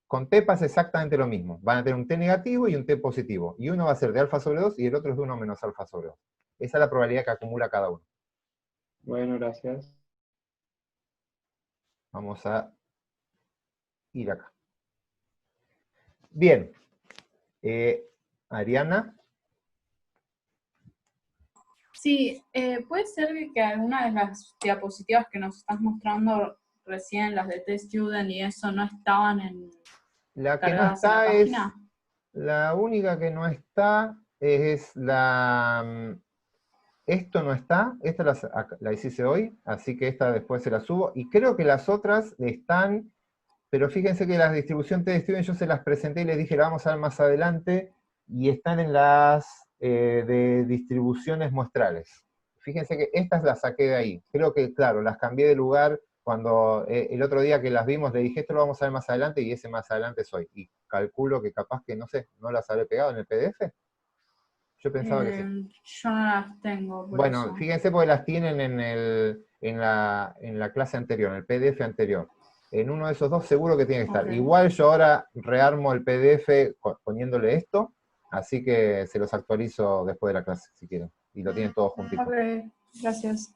Con T pasa exactamente lo mismo. Van a tener un T negativo y un T positivo. Y uno va a ser de alfa sobre 2 y el otro es de 1 menos alfa sobre 2. Esa es la probabilidad que acumula cada uno. Bueno, gracias. Vamos a ir acá. Bien. Ariana. Sí, puede ser que alguna de las diapositivas que nos estás mostrando recién, las de Test Student y eso, no estaban La que no cargadas en la está es... página. La única que no está es la... Esto no está, esta la hice hoy, así que esta después se la subo. Y creo que las otras están, pero fíjense que la distribución T-Student yo se las presenté y les dije, la vamos a ver más adelante, y están en las de distribuciones muestrales. Fíjense que estas las saqué de ahí. Creo que, claro, las cambié de lugar cuando el otro día que las vimos le dije, esto lo vamos a ver más adelante, y ese más adelante es hoy. Y calculo que capaz que, no sé, no las habré pegado en el PDF. Yo pensaba que sí. Yo no las tengo, por Bueno, eso. fíjense porque las tienen en la clase anterior, en el PDF anterior. En uno de esos dos seguro que tiene que estar. Ok. Igual yo ahora rearmo el PDF poniéndole esto, así que se los actualizo después de la clase, si quieren. Y lo tienen todos juntitos. Ok, gracias.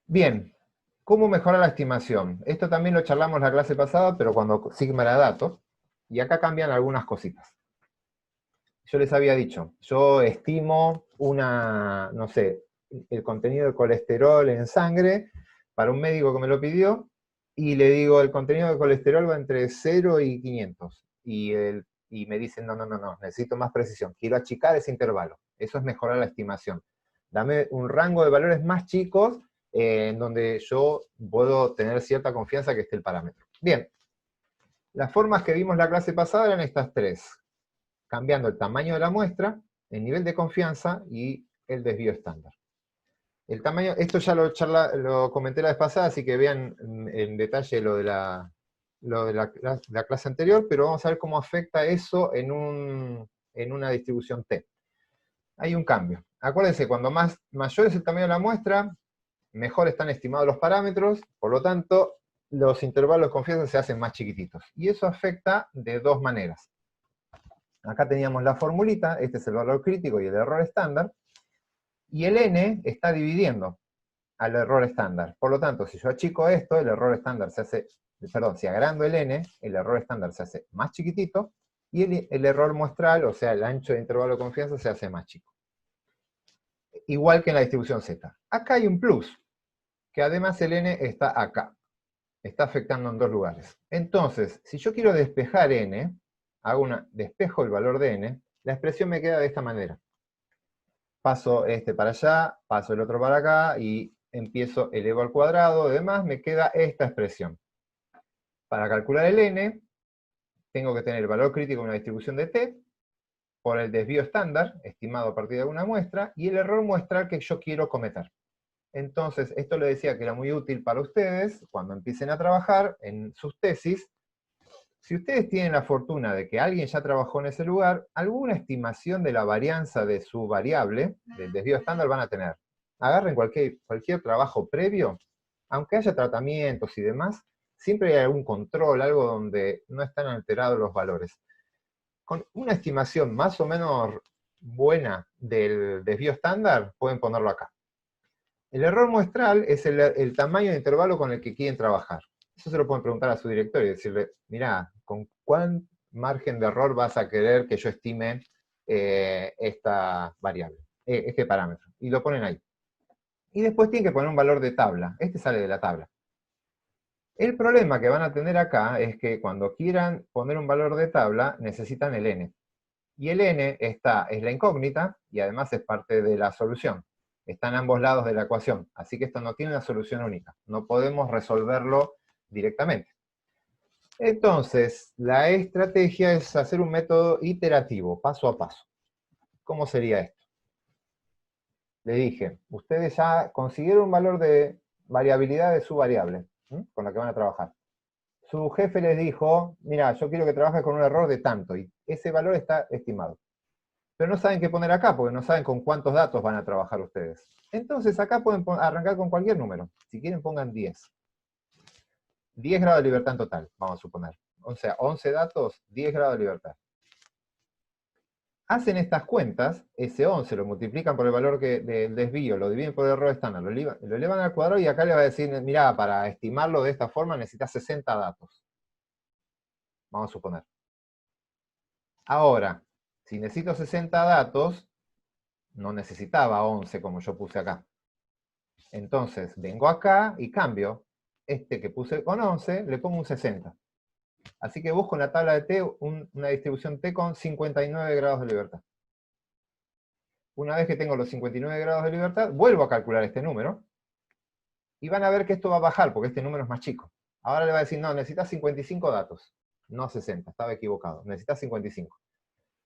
Bien, ¿cómo mejorar la estimación? Esto también lo charlamos la clase pasada, pero cuando Sigma era datos. Y acá cambian algunas cositas. Yo les había dicho, yo estimo no sé, el contenido de colesterol en sangre para un médico que me lo pidió, y le digo, el contenido de colesterol va entre 0 y 500. Y me dicen, no, necesito más precisión, quiero achicar ese intervalo. Eso es mejorar la estimación. Dame un rango de valores más chicos en donde yo puedo tener cierta confianza que esté el parámetro. Bien, las formas que vimos la clase pasada eran estas tres, cambiando el tamaño de la muestra, el nivel de confianza y el desvío estándar. El tamaño, esto ya lo comenté la vez pasada, así que vean en detalle lo de la clase anterior, pero vamos a ver cómo afecta eso en una distribución T. Hay un cambio. Acuérdense, cuando mayor es el tamaño de la muestra, mejor están estimados los parámetros, por lo tanto, los intervalos de confianza se hacen más chiquititos. Y eso afecta de dos maneras. Acá teníamos la formulita, este es el valor crítico y el error estándar, y el n está dividiendo al error estándar. Por lo tanto, si yo achico esto, el error estándar se hace, perdón, si agrando el n, el error estándar se hace más chiquitito, y el error muestral, o sea, el ancho de intervalo de confianza, se hace más chico. Igual que en la distribución Z. Acá hay un plus, que además el n está acá. Está afectando en dos lugares. Entonces, si yo quiero despejar n, despejo el valor de n, la expresión me queda de esta manera. Paso este para allá, paso el otro para acá, y empiezo, elevo al cuadrado, además me queda esta expresión. Para calcular el n, tengo que tener el valor crítico de una distribución de t, por el desvío estándar, estimado a partir de una muestra, y el error muestral que yo quiero cometer. Entonces, esto le decía que era muy útil para ustedes, cuando empiecen a trabajar en sus tesis. Si ustedes tienen la fortuna de que alguien ya trabajó en ese lugar, alguna estimación de la varianza de su variable, del desvío estándar, van a tener. Agarren cualquier trabajo previo, aunque haya tratamientos y demás, siempre hay algún control, algo donde no están alterados los valores. Con una estimación más o menos buena del desvío estándar, pueden ponerlo acá. El error muestral es el tamaño de intervalo con el que quieren trabajar. Eso se lo pueden preguntar a su director y decirle, mirá, ¿con cuán margen de error vas a querer que yo estime esta variable, este parámetro? Y lo ponen ahí. Y después tienen que poner un valor de tabla. Este sale de la tabla. El problema que van a tener acá es que cuando quieran poner un valor de tabla, necesitan el n. Y el n es la incógnita, y además es parte de la solución. Está en ambos lados de la ecuación, así que esto no tiene una solución única. No podemos resolverlo directamente. Entonces, la estrategia es hacer un método iterativo, paso a paso. ¿Cómo sería esto? Le dije, ustedes ya consiguieron un valor de variabilidad de su variable, con la que van a trabajar. Su jefe les dijo, mira, yo quiero que trabajes con un error de tanto, y ese valor está estimado. pero no saben qué poner acá, porque no saben con cuántos datos van a trabajar ustedes. Entonces acá pueden arrancar con cualquier número. Si quieren pongan 10. 10 grados de libertad en total, vamos a suponer. O sea, 11 datos, 10 grados de libertad. Hacen estas cuentas, ese 11 lo multiplican por el valor del desvío, lo dividen por el error estándar, lo elevan al cuadrado y acá le va a decir, mirá, para estimarlo de esta forma necesitas 60 datos. Vamos a suponer. Ahora, si necesito 60 datos, no necesitaba 11 como yo puse acá. Entonces, vengo acá y cambio. Este que puse con 11, le pongo un 60. Así que busco en la tabla de T una distribución T con 59 grados de libertad. Una vez que tengo los 59 grados de libertad, vuelvo a calcular este número, y van a ver que esto va a bajar, porque este número es más chico. Ahora le va a decir, no, necesitas 55 datos, no 60, estaba equivocado, necesitas 55.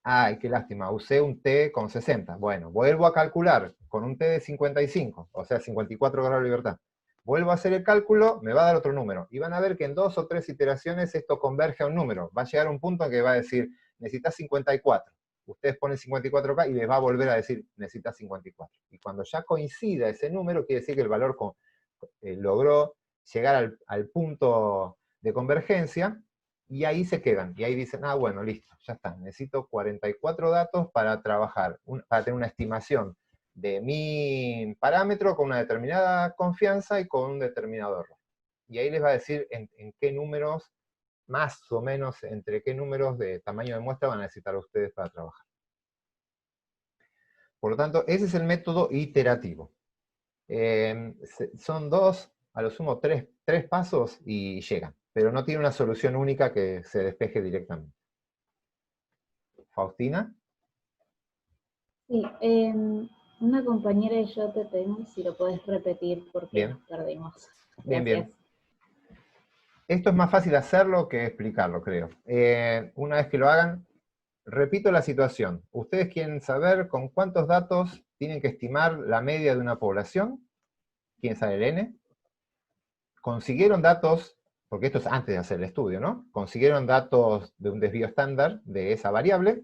Ay, qué lástima, usé un T con 60. Bueno, vuelvo a calcular con un T de 55, o sea, 54 grados de libertad. Vuelvo a hacer el cálculo, me va a dar otro número. Y van a ver que en 2 o 3 iteraciones esto converge a un número. Va a llegar a un punto en que va a decir, necesitas 54. Ustedes ponen 54 acá y les va a volver a decir, necesitas 54. Y cuando ya coincida ese número, quiere decir que el valor logró llegar al punto de convergencia, y ahí se quedan. Y ahí dicen, ah, bueno, listo, ya está. Necesito 44 datos para trabajar, para tener una estimación de mi parámetro con una determinada confianza y con un determinado error. Y ahí les va a decir en qué números, más o menos, entre qué números de tamaño de muestra van a necesitar ustedes para trabajar. Por lo tanto, ese es el método iterativo. Son 2, a lo sumo 3 pasos y llegan, pero no tiene una solución única que se despeje directamente. ¿Faustina? Sí, una compañera y yo te pedimos si lo puedes repetir porque nos perdimos. Bien, Gracias. bien. Esto es más fácil hacerlo que explicarlo, creo. Una vez que lo hagan, repito la situación. Ustedes quieren saber con cuántos datos tienen que estimar la media de una población. ¿Quién sabe el N? Consiguieron datos, porque esto es antes de hacer el estudio, ¿no? Consiguieron datos de un desvío estándar de esa variable,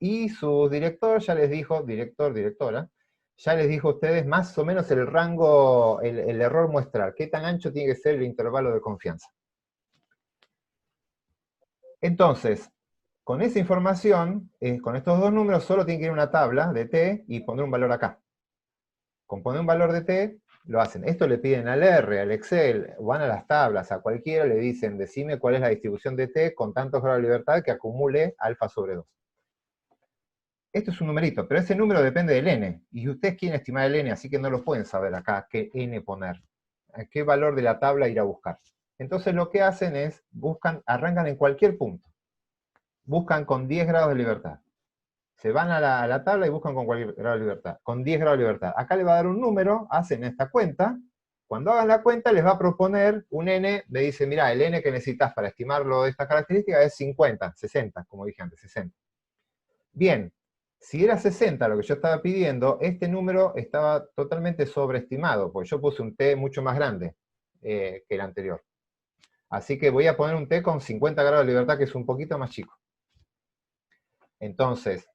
y su director ya les dijo, directora, ya les dijo a ustedes más o menos el rango, el error muestral, qué tan ancho tiene que ser el intervalo de confianza. Entonces, con esa información, con estos dos números, solo tienen que ir a una tabla de T y poner un valor acá. Con poner un valor de T, lo hacen. Esto le piden al R, al Excel, van a las tablas, a cualquiera, le dicen, decime cuál es la distribución de T con tantos grados de libertad que acumule alfa sobre 2. Esto es un numerito, pero ese número depende del N, y ustedes quieren estimar el N, así que no lo pueden saber acá qué N poner, a qué valor de la tabla ir a buscar. Entonces lo que hacen es, arrancan en cualquier punto, buscan con 10 grados de libertad. Se van a la tabla y buscan con cualquier grado de libertad, con 10 grados de libertad. Acá les va a dar un número, hacen esta cuenta, cuando hagan la cuenta les va a proponer un N, le dice, mira, el N que necesitas para estimarlo de esta característica es 50, 60, como dije antes, 60. Bien, si era 60 lo que yo estaba pidiendo, este número estaba totalmente sobreestimado, porque yo puse un T mucho más grande que el anterior. Así que voy a poner un T con 50 grados de libertad, que es un poquito más chico. Entonces,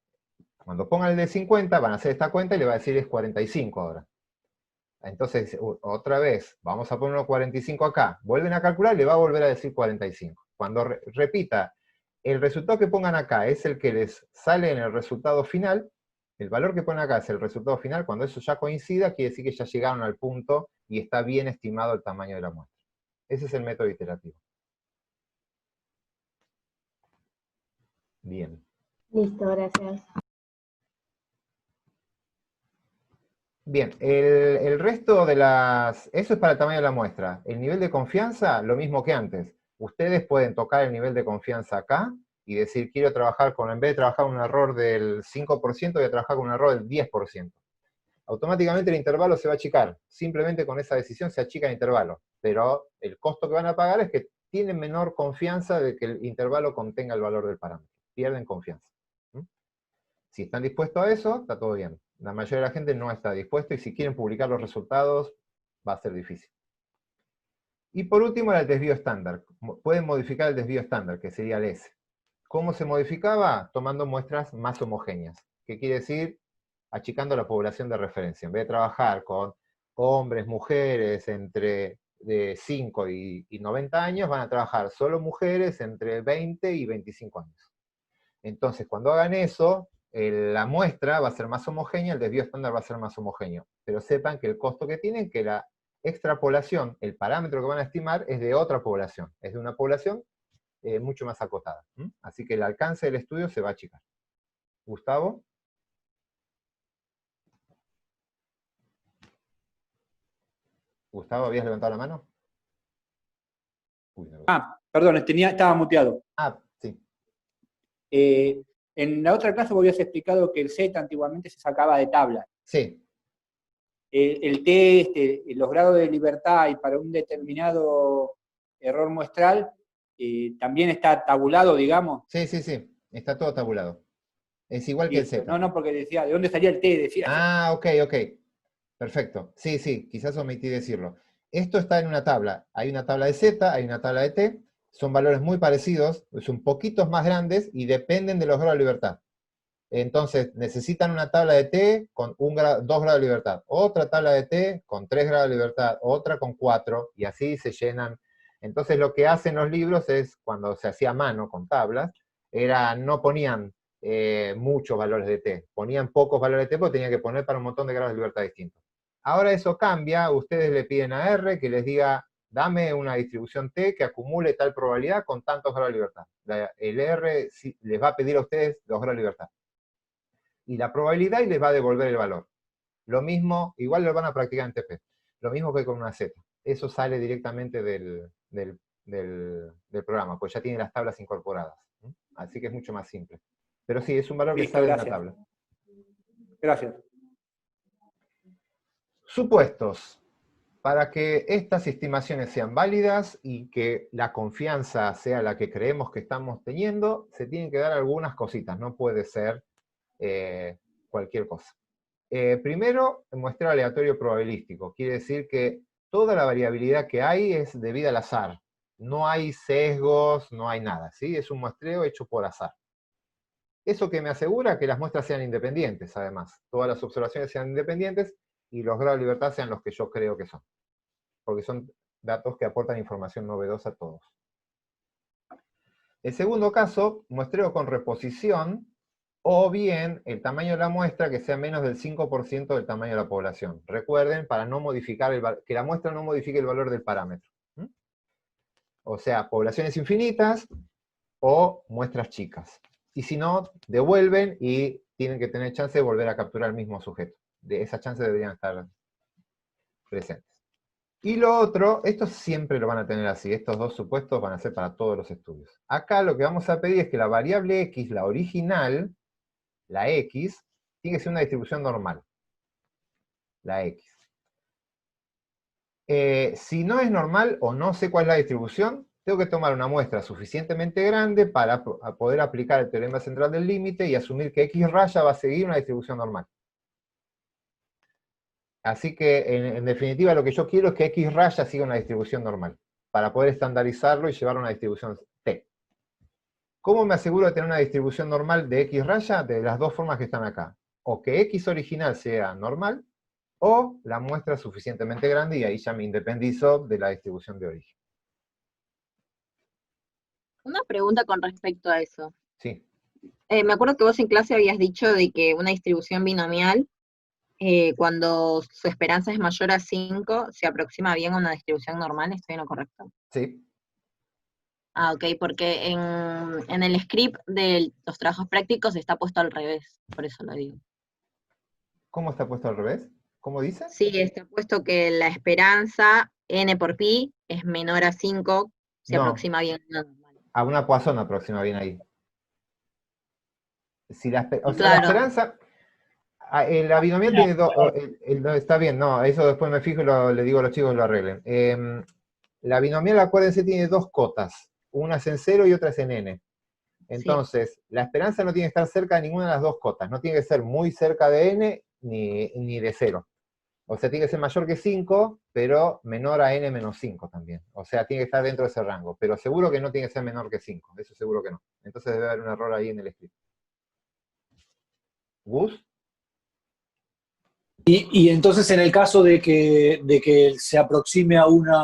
cuando pongan el de 50, van a hacer esta cuenta y le va a decir es 45 ahora. Entonces, otra vez, vamos a poner unos 45 acá. Vuelven a calcular y le va a volver a decir 45. Cuando repita, el resultado que pongan acá es el que les sale en el resultado final. El valor que ponen acá es el resultado final. Cuando eso ya coincida, quiere decir que ya llegaron al punto y está bien estimado el tamaño de la muestra. Ese es el método iterativo. Bien. Listo, gracias. Bien, el resto de eso es para el tamaño de la muestra. El nivel de confianza, lo mismo que antes. Ustedes pueden tocar el nivel de confianza acá y decir, quiero trabajar con, en vez de trabajar un error del 5%, voy a trabajar con un error del 10%. Automáticamente el intervalo se va a achicar. Simplemente con esa decisión se achica el intervalo. Pero el costo que van a pagar es que tienen menor confianza de que el intervalo contenga el valor del parámetro. Pierden confianza. Si están dispuestos a eso, está todo bien. La mayoría de la gente no está dispuesta, y si quieren publicar los resultados, va a ser difícil. Y por último, el desvío estándar. Pueden modificar el desvío estándar, que sería el S. ¿Cómo se modificaba? Tomando muestras más homogéneas. ¿Qué quiere decir? Achicando la población de referencia. En vez de trabajar con hombres, mujeres entre de 5 y 90 años, van a trabajar solo mujeres entre 20 y 25 años. Entonces, cuando hagan eso, la muestra va a ser más homogénea, el desvío estándar va a ser más homogéneo. Pero sepan que el costo que tienen, que la extrapolación, el parámetro que van a estimar, es de otra población. Es de una población mucho más acotada. Así que el alcance del estudio se va a achicar. Gustavo. Gustavo, ¿habías levantado la mano? Uy, no. Perdón, estaba muteado. Sí. En la otra clase vos habías explicado que el Z antiguamente se sacaba de tabla. Sí. El T, los grados de libertad y para un determinado error muestral, también está tabulado, digamos. Sí, está todo tabulado. Es igual que el Z. No, porque decía, ¿de dónde salía el T? Decía. Ok. Perfecto. Sí, quizás omití decirlo. Esto está en una tabla. Hay una tabla de Z, hay una tabla de T. Son valores muy parecidos, son poquitos más grandes y dependen de los grados de libertad. Entonces, necesitan una tabla de T con 2 grados de libertad, otra tabla de T con 3 grados de libertad, otra con 4, y así se llenan. Entonces, lo que hacen los libros es, cuando se hacía a mano con tablas, no ponían muchos valores de T, ponían pocos valores de T porque tenían que poner para un montón de grados de libertad distintos. Ahora eso cambia, ustedes le piden a R que les diga, dame una distribución T que acumule tal probabilidad con tantos grados de libertad. El R les va a pedir a ustedes los grados de libertad. Y la probabilidad y les va a devolver el valor. Lo mismo, igual lo van a practicar en TP, lo mismo que con una Z. Eso sale directamente del programa, pues ya tiene las tablas incorporadas. Así que es mucho más simple. Pero sí, es un valor que sale de una tabla. Gracias. Supuestos. Para que estas estimaciones sean válidas y que la confianza sea la que creemos que estamos teniendo, se tienen que dar algunas cositas, no puede ser cualquier cosa. Primero, muestreo aleatorio probabilístico. Quiere decir que toda la variabilidad que hay es debida al azar. No hay sesgos, no hay nada, ¿sí? Es un muestreo hecho por azar. Eso que me asegura que las muestras sean independientes, además. Todas las observaciones sean independientes y los grados de libertad sean los que yo creo que son. Porque son datos que aportan información novedosa a todos. El segundo caso, muestreo con reposición, o bien el tamaño de la muestra que sea menos del 5% del tamaño de la población. Recuerden, para no modificar que la muestra no modifique el valor del parámetro. O sea, poblaciones infinitas o muestras chicas. Y si no, devuelven y tienen que tener chance de volver a capturar el mismo sujeto. Esas chances deberían estar presentes. Y lo otro, estos siempre lo van a tener así, estos dos supuestos van a ser para todos los estudios. Acá lo que vamos a pedir es que la variable X, la original, la X, tiene que ser una distribución normal. La X. Si no es normal o no sé cuál es la distribución, tengo que tomar una muestra suficientemente grande para poder aplicar el teorema central del límite y asumir que X raya va a seguir una distribución normal. Así que, en definitiva, lo que yo quiero es que X raya siga una distribución normal, para poder estandarizarlo y llevarlo a una distribución T. ¿Cómo me aseguro de tener una distribución normal de X raya? De las dos formas que están acá. O que X original sea normal, o la muestra suficientemente grande, y ahí ya me independizo de la distribución de origen. Una pregunta con respecto a eso. Sí. Me acuerdo que vos en clase habías dicho de que una distribución binomial, cuando su esperanza es mayor a 5, se aproxima bien a una distribución normal. ¿Estoy en lo correcto? Sí. Ok, porque en el script de los trabajos prácticos está puesto al revés, por eso lo digo. ¿Cómo está puesto al revés? ¿Cómo dice? Sí, está puesto que la esperanza, n por pi, es menor a 5, se aproxima bien a una normal. A una Poisson aproxima bien ahí. Si la Claro. La esperanza... La binomial tiene dos... está bien, no, eso después me fijo y le digo a los chicos que lo arreglen. La binomial, acuérdense, tiene dos cotas. Una es en 0 y otra es en n. Entonces, sí, la esperanza no tiene que estar cerca de ninguna de las dos cotas. No tiene que ser muy cerca de n ni de 0. O sea, tiene que ser mayor que 5, pero menor a n menos 5 también. O sea, tiene que estar dentro de ese rango. Pero seguro que no tiene que ser menor que 5. Eso seguro que no. Entonces debe haber un error ahí en el script. ¿Gus? Y entonces en el caso de que se aproxime a una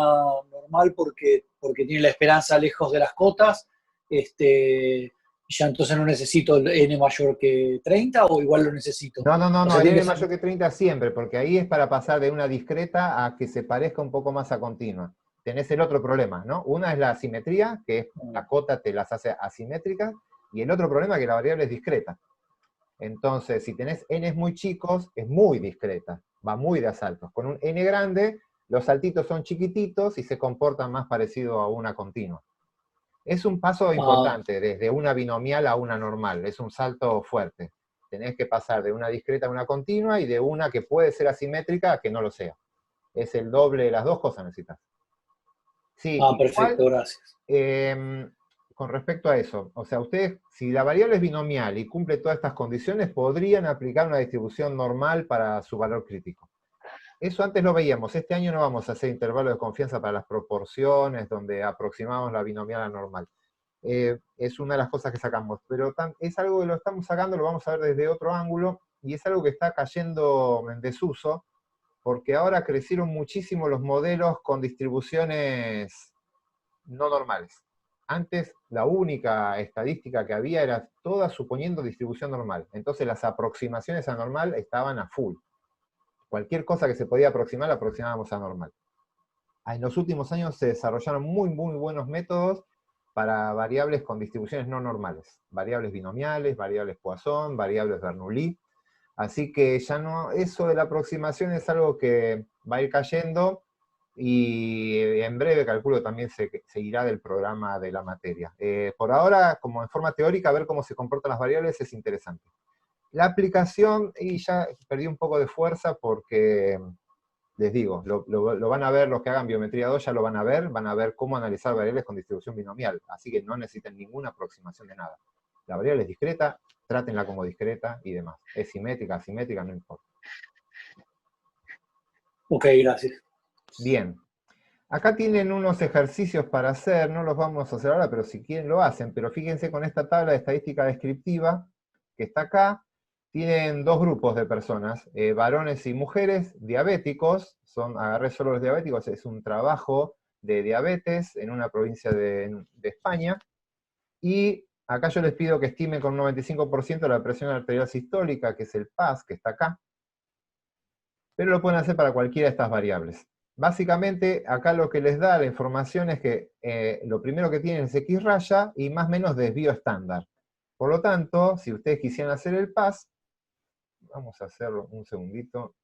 normal porque tiene la esperanza lejos de las cotas, ya entonces no necesito el n mayor que 30 o igual lo necesito. No, O sea, el tiene n que ser- mayor que 30 siempre, porque ahí es para pasar de una discreta a que se parezca un poco más a continua. Tenés el otro problema, ¿no? Una es la asimetría, que es la cota te las hace asimétricas, y el otro problema es que la variable es discreta. Entonces, si tenés n's muy chicos, es muy discreta, va muy de a saltos. Con un n grande, los saltitos son chiquititos y se comportan más parecido a una continua. Es un paso importante, desde una binomial a una normal, es un salto fuerte. Tenés que pasar de una discreta a una continua y de una que puede ser asimétrica a que no lo sea. Es el doble de las dos cosas necesitas. Sí, perfecto, igual, gracias. con respecto a eso, o sea, ustedes, si la variable es binomial y cumple todas estas condiciones, podrían aplicar una distribución normal para su valor crítico. Eso antes lo veíamos, este año no vamos a hacer intervalo de confianza para las proporciones, donde aproximamos la binomial a normal. Es una de las cosas que sacamos, pero es algo que lo estamos sacando, lo vamos a ver desde otro ángulo, y es algo que está cayendo en desuso, porque ahora crecieron muchísimo los modelos con distribuciones no normales. Antes, la única estadística que había era toda suponiendo distribución normal. Entonces las aproximaciones a normal estaban a full. Cualquier cosa que se podía aproximar, la aproximábamos a normal. En los últimos años se desarrollaron muy buenos métodos para variables con distribuciones no normales. Variables binomiales, variables Poisson, variables Bernoulli. Así que ya no, eso de la aproximación es algo que va a ir cayendo, y en breve calculo también se irá del programa de la materia. Por ahora, como en forma teórica, ver cómo se comportan las variables es interesante. La aplicación, y ya perdí un poco de fuerza porque, les digo, lo van a ver los que hagan biometría 2, ya lo van a ver cómo analizar variables con distribución binomial, así que no necesitan ninguna aproximación de nada. La variable es discreta, trátenla como discreta y demás. Es simétrica, asimétrica, no importa. Ok, gracias. Bien. Acá tienen unos ejercicios para hacer, no los vamos a hacer ahora, pero si quieren lo hacen, pero fíjense con esta tabla de estadística descriptiva que está acá, tienen dos grupos de personas, varones y mujeres, diabéticos, agarré solo los diabéticos, es un trabajo de diabetes en una provincia de España, y acá yo les pido que estimen con un 95% la presión arterial sistólica, que es el PAS, que está acá, pero lo pueden hacer para cualquiera de estas variables. Básicamente, acá lo que les da la información es que lo primero que tienen es X raya y más o menos desvío estándar. Por lo tanto, si ustedes quisieran hacer el PAS, vamos a hacerlo un segundito.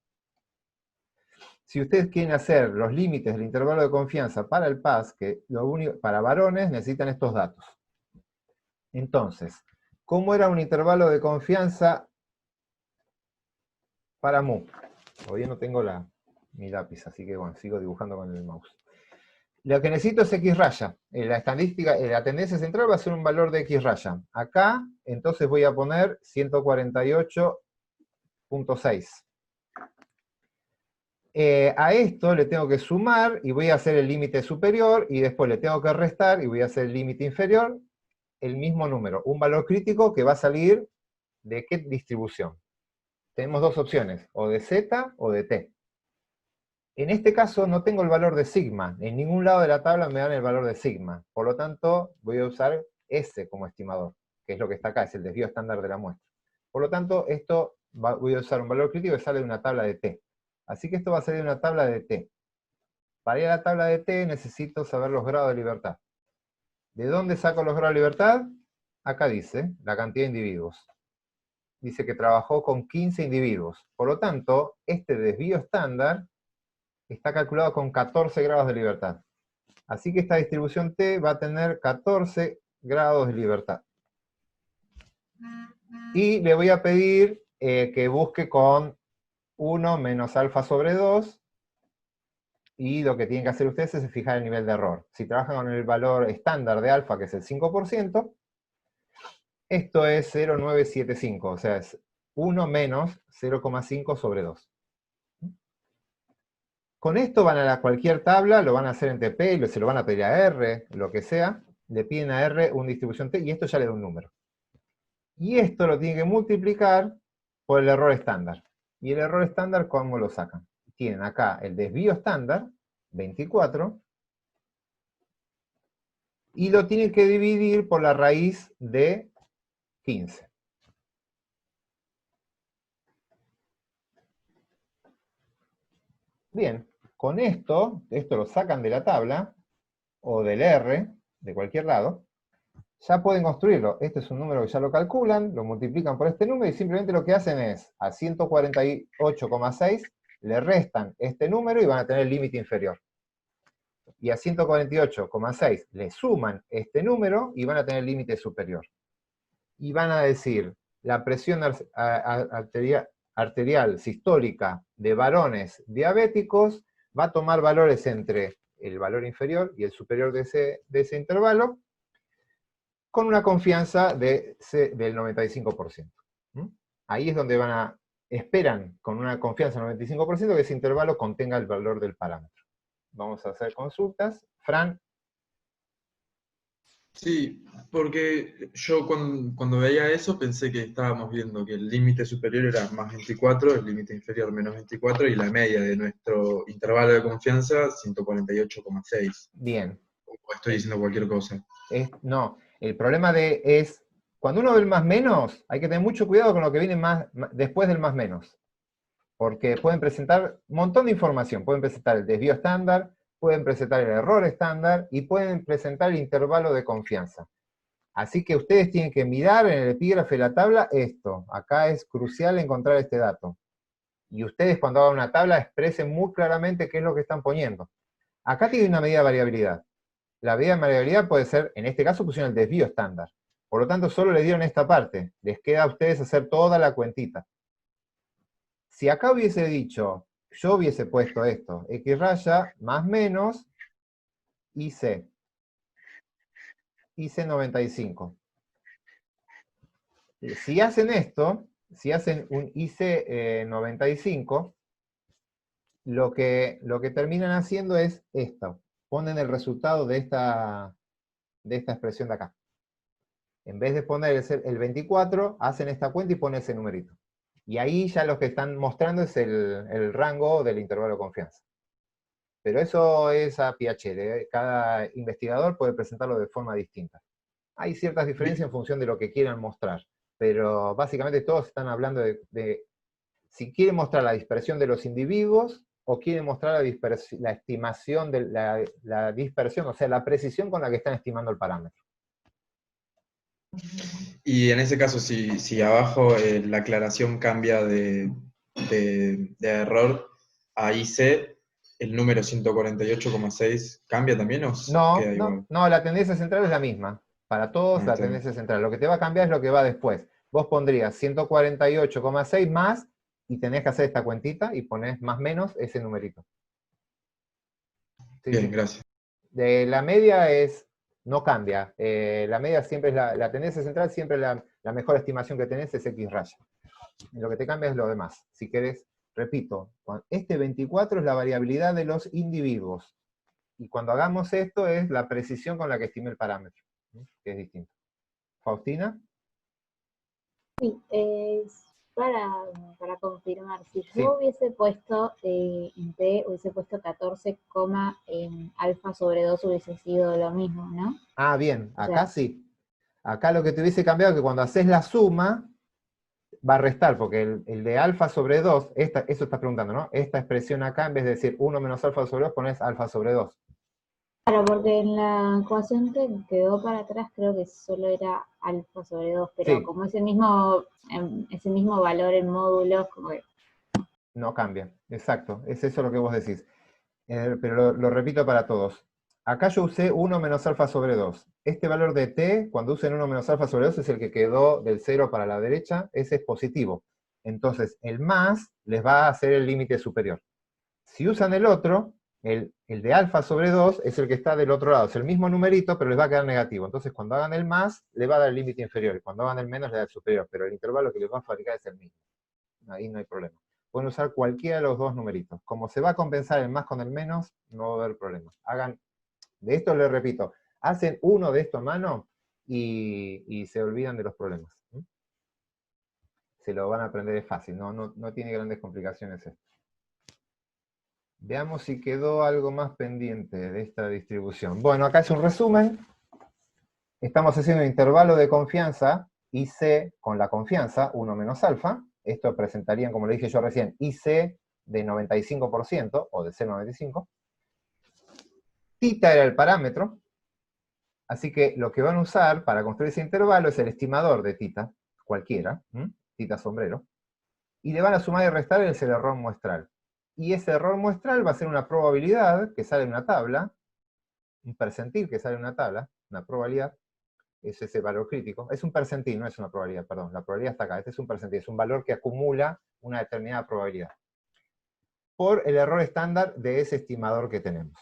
Si ustedes quieren hacer los límites del intervalo de confianza para el PAS, para varones necesitan estos datos. Entonces, ¿cómo era un intervalo de confianza para mu? Todavía no tengo mi lápiz, así que bueno, sigo dibujando con el mouse. Lo que necesito es X raya. La estadística, la tendencia central va a ser un valor de X raya. Acá, entonces voy a poner 148.6. A esto le tengo que sumar y voy a hacer el límite superior, y después le tengo que restar y voy a hacer el límite inferior, el mismo número. Un valor crítico que va a salir de qué distribución. Tenemos dos opciones, o de Z o de T. En este caso no tengo el valor de sigma, en ningún lado de la tabla me dan el valor de sigma, por lo tanto voy a usar S como estimador, que es lo que está acá, es el desvío estándar de la muestra. Por lo tanto, voy a usar un valor crítico que sale de una tabla de T. Así que esto va a salir de una tabla de T. Para ir a la tabla de T necesito saber los grados de libertad. ¿De dónde saco los grados de libertad? Acá dice, la cantidad de individuos. Dice que trabajó con 15 individuos. Por lo tanto, este desvío estándar está calculado con 14 grados de libertad. Así que esta distribución T va a tener 14 grados de libertad. Y le voy a pedir que busque con 1 menos alfa sobre 2, y lo que tienen que hacer ustedes es fijar el nivel de error. Si trabajan con el valor estándar de alfa, que es el 5%, esto es 0,975, o sea, es 1 menos 0,5 sobre 2. Con esto van a cualquier tabla, lo van a hacer en TP, y se lo van a pedir a R, lo que sea, le piden a R una distribución T, y esto ya le da un número. Y esto lo tienen que multiplicar por el error estándar. ¿Y el error estándar cómo lo sacan? Tienen acá el desvío estándar, 24, y lo tienen que dividir por la raíz de 15. Bien, con esto lo sacan de la tabla, o del R, de cualquier lado, ya pueden construirlo. Este es un número que ya lo calculan, lo multiplican por este número, y simplemente lo que hacen es, a 148,6 le restan este número y van a tener el límite inferior. Y a 148,6 le suman este número y van a tener el límite superior. Y van a decir, la presión arterial sistólica de varones diabéticos va a tomar valores entre el valor inferior y el superior de ese intervalo, con una confianza del 95%. Ahí es donde esperan con una confianza del 95% que ese intervalo contenga el valor del parámetro. Vamos a hacer consultas. Fran. Sí, porque yo cuando veía eso pensé que estábamos viendo que el límite superior era más 24, el límite inferior menos 24, y la media de nuestro intervalo de confianza 148,6. Bien. O estoy diciendo cualquier cosa. No, el problema es, cuando uno ve el más menos, hay que tener mucho cuidado con lo que viene después del más menos. Porque pueden presentar un montón de información. Pueden presentar el desvío estándar, pueden presentar el error estándar, y pueden presentar el intervalo de confianza. Así que ustedes tienen que mirar en el epígrafe de la tabla esto. Acá es crucial encontrar este dato. Y ustedes, cuando hagan una tabla, expresen muy claramente qué es lo que están poniendo. Acá tiene una medida de variabilidad. La medida de variabilidad puede ser, en este caso pusieron el desvío estándar. Por lo tanto, solo le dieron esta parte. Les queda a ustedes hacer toda la cuentita. Si acá hubiese dicho, yo hubiese puesto esto, X raya más menos IC. IC 95. Si hacen esto, si hacen un IC 95, lo que terminan haciendo es esto. Ponen el resultado de esta expresión de acá. En vez de poner el 24, hacen esta cuenta y ponen ese numerito. Y ahí ya lo que están mostrando es el rango del intervalo de confianza. Pero eso es a piacere. Cada investigador puede presentarlo de forma distinta. Hay ciertas diferencias en función de lo que quieran mostrar. Pero básicamente todos están hablando de si quieren mostrar la dispersión de los individuos o quieren mostrar la estimación de la dispersión, o sea, la precisión con la que están estimando el parámetro. Y en ese caso, si abajo la aclaración cambia de error a IC, ¿el número 148,6 cambia también o queda igual? No, la tendencia central es la misma. Para todos la tendencia central. Lo que te va a cambiar es lo que va después. Vos pondrías 148,6 más y tenés que hacer esta cuentita y ponés más menos ese numerito. Sí, bien, sí. Gracias. La media no cambia. La media siempre es la tendencia central, siempre la mejor estimación que tenés es X raya. Lo que te cambia es lo demás. Si querés, repito, este 24 es la variabilidad de los individuos. Y cuando hagamos esto es la precisión con la que estimé el parámetro, que es distinto. ¿Faustina? Sí, es para confirmar. Si yo hubiese puesto en T, hubiese puesto 14, en alfa sobre 2 hubiese sido lo mismo, ¿no? Ah, bien, acá sí. Acá lo que te hubiese cambiado es que cuando haces la suma, va a restar, porque el de alfa sobre 2, eso estás preguntando, ¿no? Esta expresión acá, en vez de decir 1 menos alfa sobre 2, pones alfa sobre 2. Claro, porque en la ecuación que quedó para atrás creo que solo era alfa sobre 2, pero Sí. como ese mismo valor en módulos, como que... No cambia, exacto, es eso lo que vos decís. Pero lo repito para todos. Acá yo usé 1 menos alfa sobre 2. Este valor de t, cuando usen 1 menos alfa sobre 2, es el que quedó del 0 para la derecha, ese es positivo. Entonces, el más les va a hacer el límite superior. Si usan el otro, el de alfa sobre 2 es el que está del otro lado. Es el mismo numerito, pero les va a quedar negativo. Entonces, cuando hagan el más, le va a dar el límite inferior. Y cuando hagan el menos, le da el superior. Pero el intervalo que les va a fabricar es el mismo. Ahí no hay problema. Pueden usar cualquiera de los dos numeritos. Como se va a compensar el más con el menos, no va a haber problema. De esto les repito, hacen uno de esto a mano y se olvidan de los problemas. se lo van a aprender, es fácil, no tiene grandes complicaciones esto. Veamos si quedó algo más pendiente de esta distribución. Bueno, acá es un resumen. Estamos haciendo un intervalo de confianza, IC con la confianza, 1 menos alfa. Esto presentarían, como le dije yo recién, IC de 95% o de 0,95. Tita era el parámetro. Así que lo que van a usar para construir ese intervalo es el estimador de tita, cualquiera, tita sombrero. Y le van a sumar y restar el error muestral. Y ese error muestral va a ser una probabilidad que sale en una tabla, un percentil que sale en una tabla, una probabilidad, es ese valor crítico. Es un percentil, no es una probabilidad, perdón. La probabilidad está acá, este es un percentil, es un valor que acumula una determinada probabilidad. Por el error estándar de ese estimador que tenemos.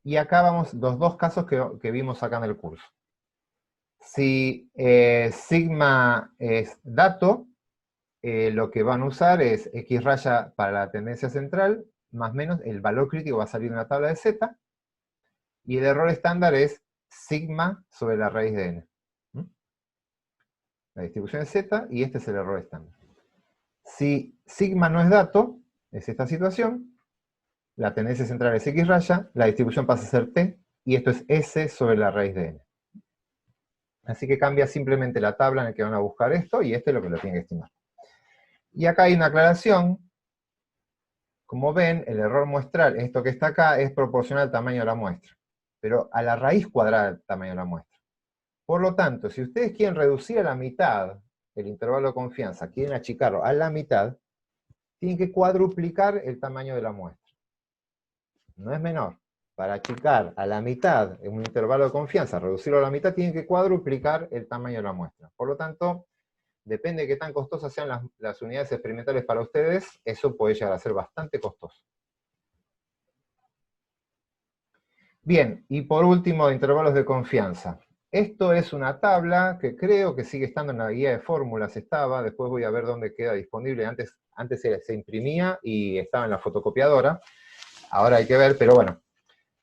Y acá vamos los dos casos que vimos acá en el curso. Si sigma es dato, lo que van a usar es X raya para la tendencia central, más o menos el valor crítico va a salir en la tabla de Z, y el error estándar es sigma sobre la raíz de n. La distribución es Z, y este es el error estándar. Si sigma no es dato, es esta situación, la tendencia central es X raya, la distribución pasa a ser T, y esto es S sobre la raíz de n. Así que cambia simplemente la tabla en la que van a buscar esto, y este es lo que lo tienen que estimar. Y acá hay una aclaración. Como ven, el error muestral, esto que está acá, es proporcional al tamaño de la muestra. Pero a la raíz cuadrada del tamaño de la muestra. Por lo tanto, si ustedes quieren reducir a la mitad el intervalo de confianza, quieren achicarlo a la mitad, tienen que cuadruplicar el tamaño de la muestra. No es menor. Para achicar a la mitad en un intervalo de confianza, reducirlo a la mitad, tienen que cuadruplicar el tamaño de la muestra. Por lo tanto, depende de qué tan costosas sean las unidades experimentales para ustedes, eso puede llegar a ser bastante costoso. Bien, y por último, intervalos de confianza. Esto es una tabla que creo que sigue estando en la guía de fórmulas, después voy a ver dónde queda disponible. Antes se imprimía y estaba en la fotocopiadora, ahora hay que ver, pero bueno.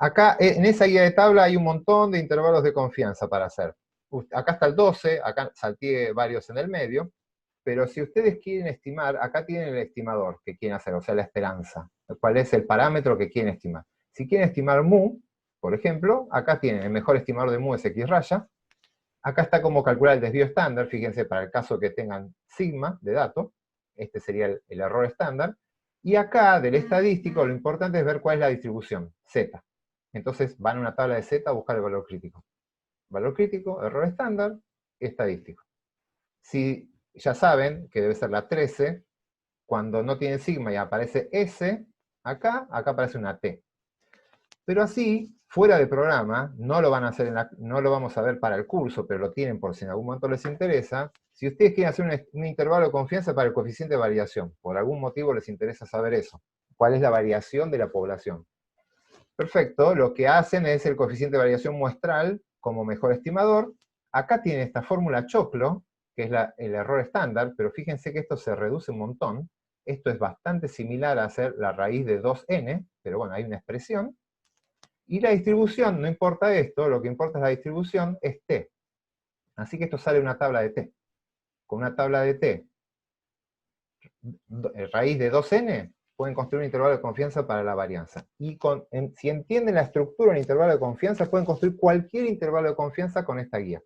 Acá, en esa guía de tabla hay un montón de intervalos de confianza para hacer. Acá está el 12, acá salteé varios en el medio, pero si ustedes quieren estimar, acá tienen el estimador que quieren hacer, o sea, la esperanza. ¿Cuál es el parámetro que quieren estimar? Si quieren estimar mu, por ejemplo, acá tienen el mejor estimador de mu es X raya. Acá está cómo calcular el desvío estándar, fíjense, para el caso que tengan sigma de dato, este sería el error estándar. Y acá, del estadístico, lo importante es ver cuál es la distribución, Z. Entonces van a una tabla de Z a buscar el valor crítico. Valor crítico, error estándar, estadístico. Si ya saben que debe ser la 13, cuando no tiene sigma y aparece S, acá aparece una T. Pero así, fuera de programa, no lo van a hacer no lo vamos a ver para el curso, pero lo tienen por si en algún momento les interesa. Si ustedes quieren hacer un intervalo de confianza para el coeficiente de variación, por algún motivo les interesa saber eso. ¿Cuál es la variación de la población? Perfecto, lo que hacen es el coeficiente de variación muestral como mejor estimador. Acá tiene esta fórmula choclo, que es el error estándar, pero fíjense que esto se reduce un montón. Esto es bastante similar a hacer la raíz de 2n, pero bueno, hay una expresión. Y la distribución, no importa esto, lo que importa es la distribución, es t. Así que esto sale una tabla de t. Con una tabla de t, raíz de 2n, pueden construir un intervalo de confianza para la varianza. Y si entienden la estructura del intervalo de confianza, pueden construir cualquier intervalo de confianza con esta guía.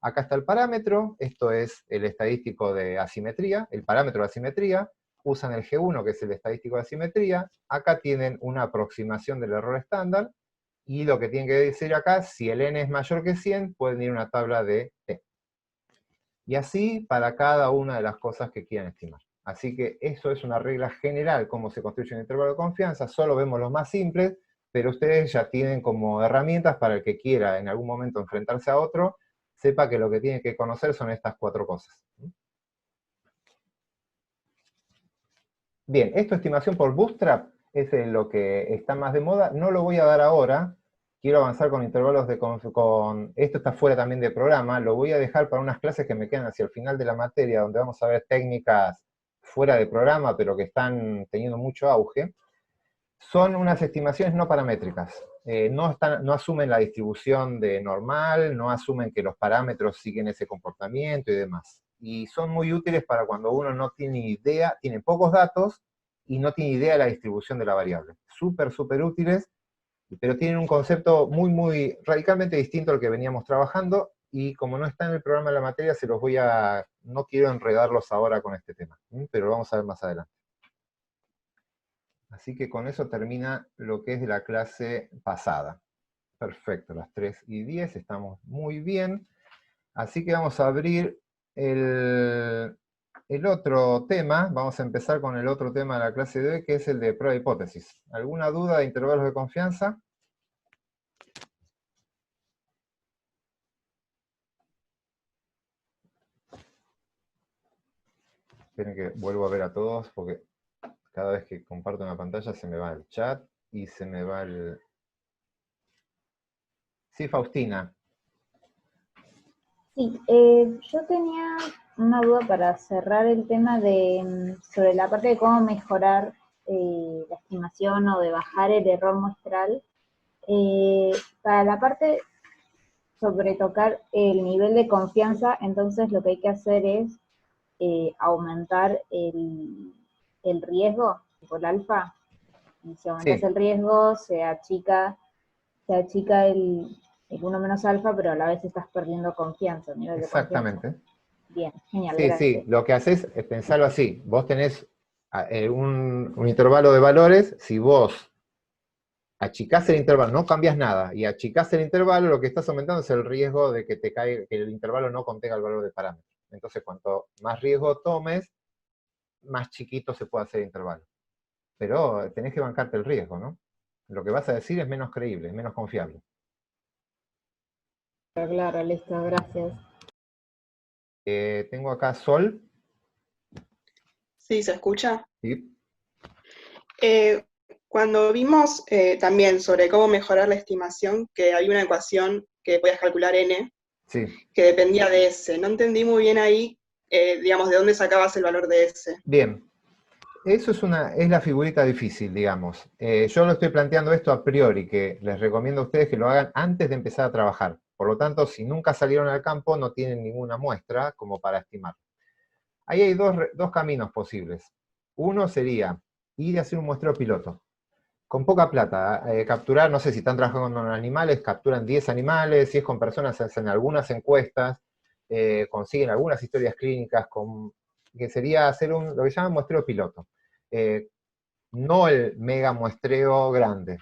Acá está el parámetro, esto es el estadístico de asimetría, el parámetro de asimetría, usan el G1, que es el estadístico de asimetría, acá tienen una aproximación del error estándar, y lo que tienen que decir acá, si el n es mayor que 100, pueden ir a una tabla de t. Y así para cada una de las cosas que quieran estimar. Así que eso es una regla general, cómo se construye un intervalo de confianza, solo vemos los más simples, pero ustedes ya tienen como herramientas para el que quiera en algún momento enfrentarse a otro, sepa que lo que tiene que conocer son estas 4 cosas. Bien, esto estimación por Bootstrap es lo que está más de moda, no lo voy a dar ahora, quiero avanzar con intervalos de esto está fuera también de programa, lo voy a dejar para unas clases que me quedan hacia el final de la materia, donde vamos a ver técnicas fuera de programa, pero que están teniendo mucho auge. Son unas estimaciones no paramétricas. No asumen la distribución de normal, no asumen que los parámetros siguen ese comportamiento y demás. y son muy útiles para cuando uno no tiene idea, tiene pocos datos y no tiene idea de la distribución de la variable. Súper, súper útiles, pero tienen un concepto muy, muy radicalmente distinto al que veníamos trabajando, y como no está en el programa de la materia, se los voy a, no quiero enredarlos ahora con este tema, pero lo vamos a ver más adelante. Así que con eso termina lo que es de la clase pasada. Perfecto, las 3:10, estamos muy bien. Así que vamos a abrir el otro tema, vamos a empezar con el otro tema de la clase de hoy, que es el de prueba de hipótesis. ¿Alguna duda de intervalos de confianza? Esperen que vuelvo a ver a todos, porque cada vez que comparto una pantalla se me va el chat y se me va el... Sí, Faustina. Sí, yo tenía una duda para cerrar el tema sobre la parte de cómo mejorar la estimación o de bajar el error muestral. Para la parte sobre tocar el nivel de confianza, entonces lo que hay que hacer es aumentar el riesgo, tipo el alfa. Y si aumentas el riesgo, se achica el 1 menos alfa, pero a la vez estás perdiendo confianza, nivel de confianza. Exactamente. Bien, genial, Sí, gracias. sí, lo que haces es pensarlo así. Vos tenés un intervalo de valores, si vos achicás el intervalo, no cambias nada, y achicás el intervalo, lo que estás aumentando es el riesgo de que que el intervalo no contenga el valor de parámetro. Entonces, cuanto más riesgo tomes, más chiquito se puede hacer el intervalo. Pero tenés que bancarte el riesgo, ¿no? Lo que vas a decir es menos creíble, es menos confiable. Claro, listo, gracias. Tengo acá Sol. Sí, ¿se escucha? Sí. Cuando vimos también sobre cómo mejorar la estimación, que había una ecuación que podías calcular n, Sí. que dependía de s. No entendí muy bien ahí, digamos, de dónde sacabas el valor de s. Bien. Eso es la figurita difícil, digamos. Yo lo estoy planteando esto a priori, que les recomiendo a ustedes que lo hagan antes de empezar a trabajar. Por lo tanto, si nunca salieron al campo, no tienen ninguna muestra como para estimar. Ahí hay dos caminos posibles. Uno sería ir a hacer un muestreo piloto. Con poca plata, capturar, no sé si están trabajando con animales, capturan 10 animales, si es con personas, hacen algunas encuestas, consiguen algunas historias clínicas, que sería hacer lo que llaman muestreo piloto. No el mega muestreo grande.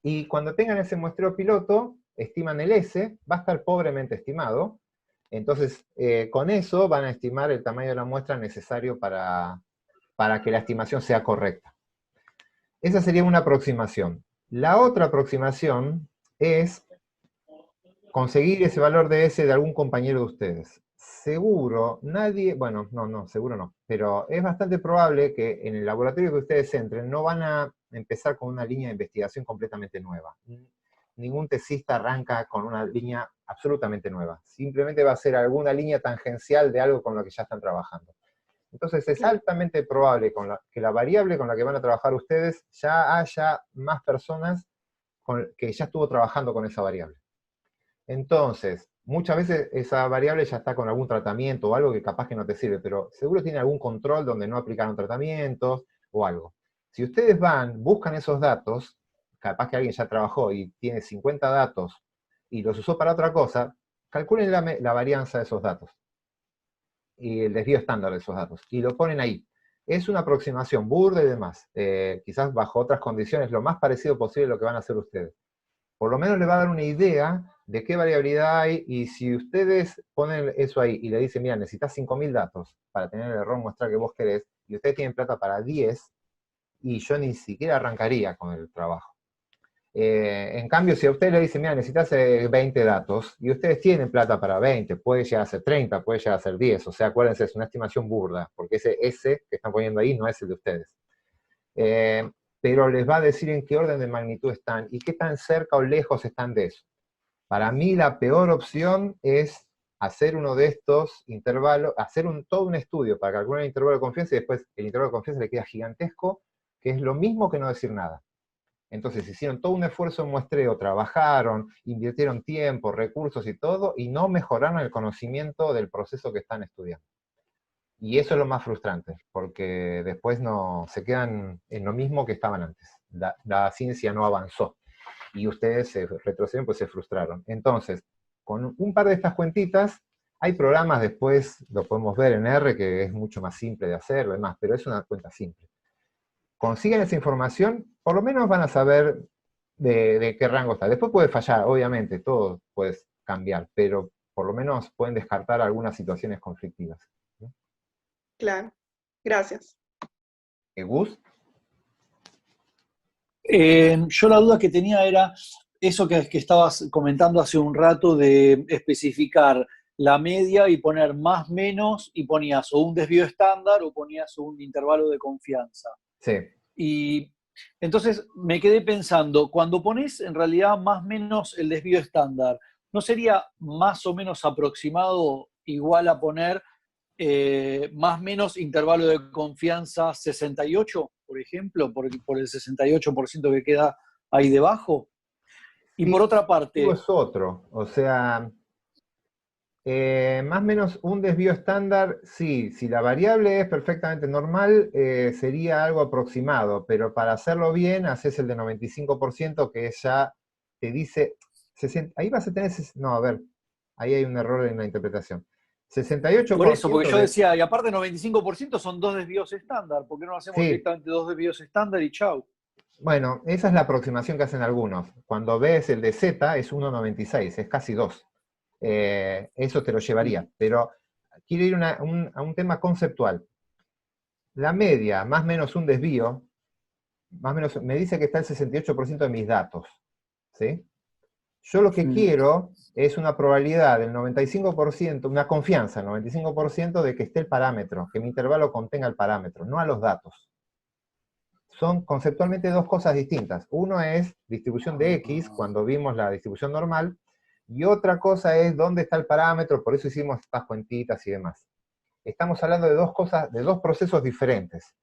Y cuando tengan ese muestreo piloto, estiman el S, va a estar pobremente estimado, entonces con eso van a estimar el tamaño de la muestra necesario para que la estimación sea correcta. Esa sería una aproximación. La otra aproximación es conseguir ese valor de S de algún compañero de ustedes. Seguro, seguro no, pero es bastante probable que en el laboratorio que ustedes entren no van a empezar con una línea de investigación completamente nueva. Ningún tesista arranca con una línea absolutamente nueva. Simplemente va a ser alguna línea tangencial de algo con lo que ya están trabajando. Entonces es altamente probable que la variable con la que van a trabajar ustedes ya haya más personas que ya estuvo trabajando con esa variable. Entonces, muchas veces esa variable ya está con algún tratamiento o algo que capaz que no te sirve, pero seguro tiene algún control donde no aplicaron tratamientos o algo. Si ustedes buscan esos datos, capaz que alguien ya trabajó y tiene 50 datos y los usó para otra cosa, calculen la varianza de esos datos y el desvío estándar de esos datos, y lo ponen ahí. Es una aproximación burda y demás, quizás bajo otras condiciones, lo más parecido posible a lo que van a hacer ustedes. Por lo menos les va a dar una idea de qué variabilidad hay, y si ustedes ponen eso ahí y le dicen, mira, necesitas 5.000 datos para tener el error muestral que vos querés, y ustedes tienen plata para 10, y yo ni siquiera arrancaría con el trabajo. En cambio, si a ustedes le dicen, mira, necesitas 20 datos, y ustedes tienen plata para 20, puede llegar a ser 30, puede llegar a ser 10, o sea, acuérdense, es una estimación burda, porque ese S que están poniendo ahí no es el de ustedes. Pero les va a decir en qué orden de magnitud están, y qué tan cerca o lejos están de eso. Para mí la peor opción es hacer uno de estos intervalos, hacer todo un estudio para calcular el intervalo de confianza, y después el intervalo de confianza le queda gigantesco, que es lo mismo que no decir nada. Entonces hicieron todo un esfuerzo en muestreo, trabajaron, invirtieron tiempo, recursos y todo, y no mejoraron el conocimiento del proceso que están estudiando. Y eso es lo más frustrante, porque después no se quedan en lo mismo que estaban antes. La ciencia no avanzó, y ustedes se retroceden, pues se frustraron. Entonces, con un par de estas cuentitas, hay programas después, lo podemos ver en R, que es mucho más simple de hacer, demás, pero es una cuenta simple. Consiguen esa información, por lo menos van a saber de qué rango está. Después puede fallar, obviamente, todo puede cambiar, pero por lo menos pueden descartar algunas situaciones conflictivas. Claro, gracias. ¿Gus? Yo la duda que tenía era eso que estabas comentando hace un rato de especificar la media y poner más, menos, y ponías o un desvío estándar o ponías un intervalo de confianza. Sí. Y entonces me quedé pensando, cuando pones en realidad más o menos el desvío estándar, ¿no sería más o menos aproximado igual a poner más o menos intervalo de confianza 68, por ejemplo, por el 68% que queda ahí debajo? Y Sí, por otra parte... es otro, o sea, más o menos un desvío estándar, sí, si la variable es perfectamente normal, sería algo aproximado, pero para hacerlo bien, haces el de 95%, que ya te dice, ahí vas a tener, no, a ver, ahí hay un error en la interpretación. 68%. Por eso, porque yo decía, y aparte 95% son 2 desvíos estándar, ¿por qué no hacemos Sí. directamente 2 desvíos estándar y chau? Bueno, esa es la aproximación que hacen algunos. Cuando ves el de Z es 1,96, es casi 2. Eso te lo llevaría, pero quiero ir a un tema conceptual. La media, más o menos un desvío, más o menos, me dice que está el 68% de mis datos, ¿sí? Yo lo que quiero es una probabilidad del 95%, una confianza del 95% de que esté el parámetro, que mi intervalo contenga el parámetro, no a los datos. Son conceptualmente dos cosas distintas. Uno es distribución de X, cuando vimos la distribución normal, y otra cosa es dónde está el parámetro, por eso hicimos estas cuentitas y demás. Estamos hablando de dos cosas, de dos procesos diferentes.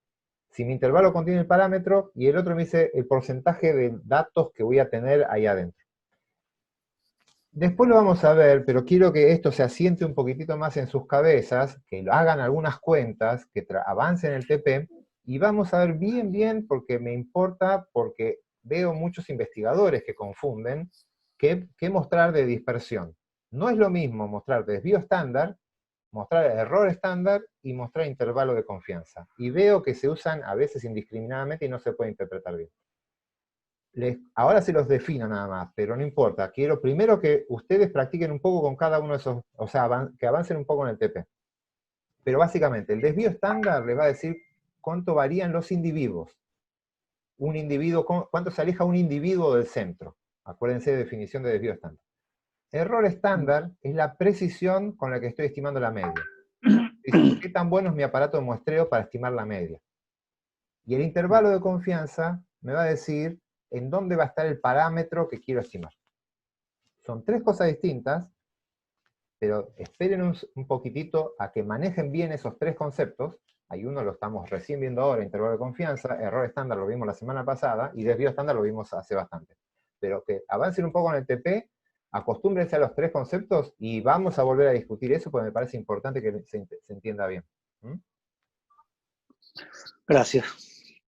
Si mi intervalo contiene el parámetro, y el otro me dice el porcentaje de datos que voy a tener ahí adentro. Después lo vamos a ver, pero quiero que esto se asiente un poquitito más en sus cabezas, que lo hagan algunas cuentas, que avancen el TP, y vamos a ver bien, porque me importa, porque veo muchos investigadores que confunden qué mostrar de dispersión. No es lo mismo mostrar desvío estándar, mostrar error estándar y mostrar intervalo de confianza. Y veo que se usan a veces indiscriminadamente y no se puede interpretar bien. Ahora se los defino nada más, pero no importa. Quiero primero que ustedes practiquen un poco con cada uno de esos, o sea, que avancen un poco en el TP. Pero básicamente, el desvío estándar les va a decir cuánto varían los individuos. Un individuo, cuánto se aleja un individuo del centro. Acuérdense de definición de desvío estándar. Error estándar es la precisión con la que estoy estimando la media. Es decir, qué tan bueno es mi aparato de muestreo para estimar la media. Y el intervalo de confianza me va a decir en dónde va a estar el parámetro que quiero estimar. Son tres cosas distintas, pero esperen un poquitito a que manejen bien esos tres conceptos. Hay uno lo estamos recién viendo ahora, intervalo de confianza, error estándar lo vimos la semana pasada, y desvío estándar lo vimos hace bastante. Pero que avancen un poco en el TP, acostúmbrense a los tres conceptos, y vamos a volver a discutir eso, porque me parece importante que se entienda bien. Gracias.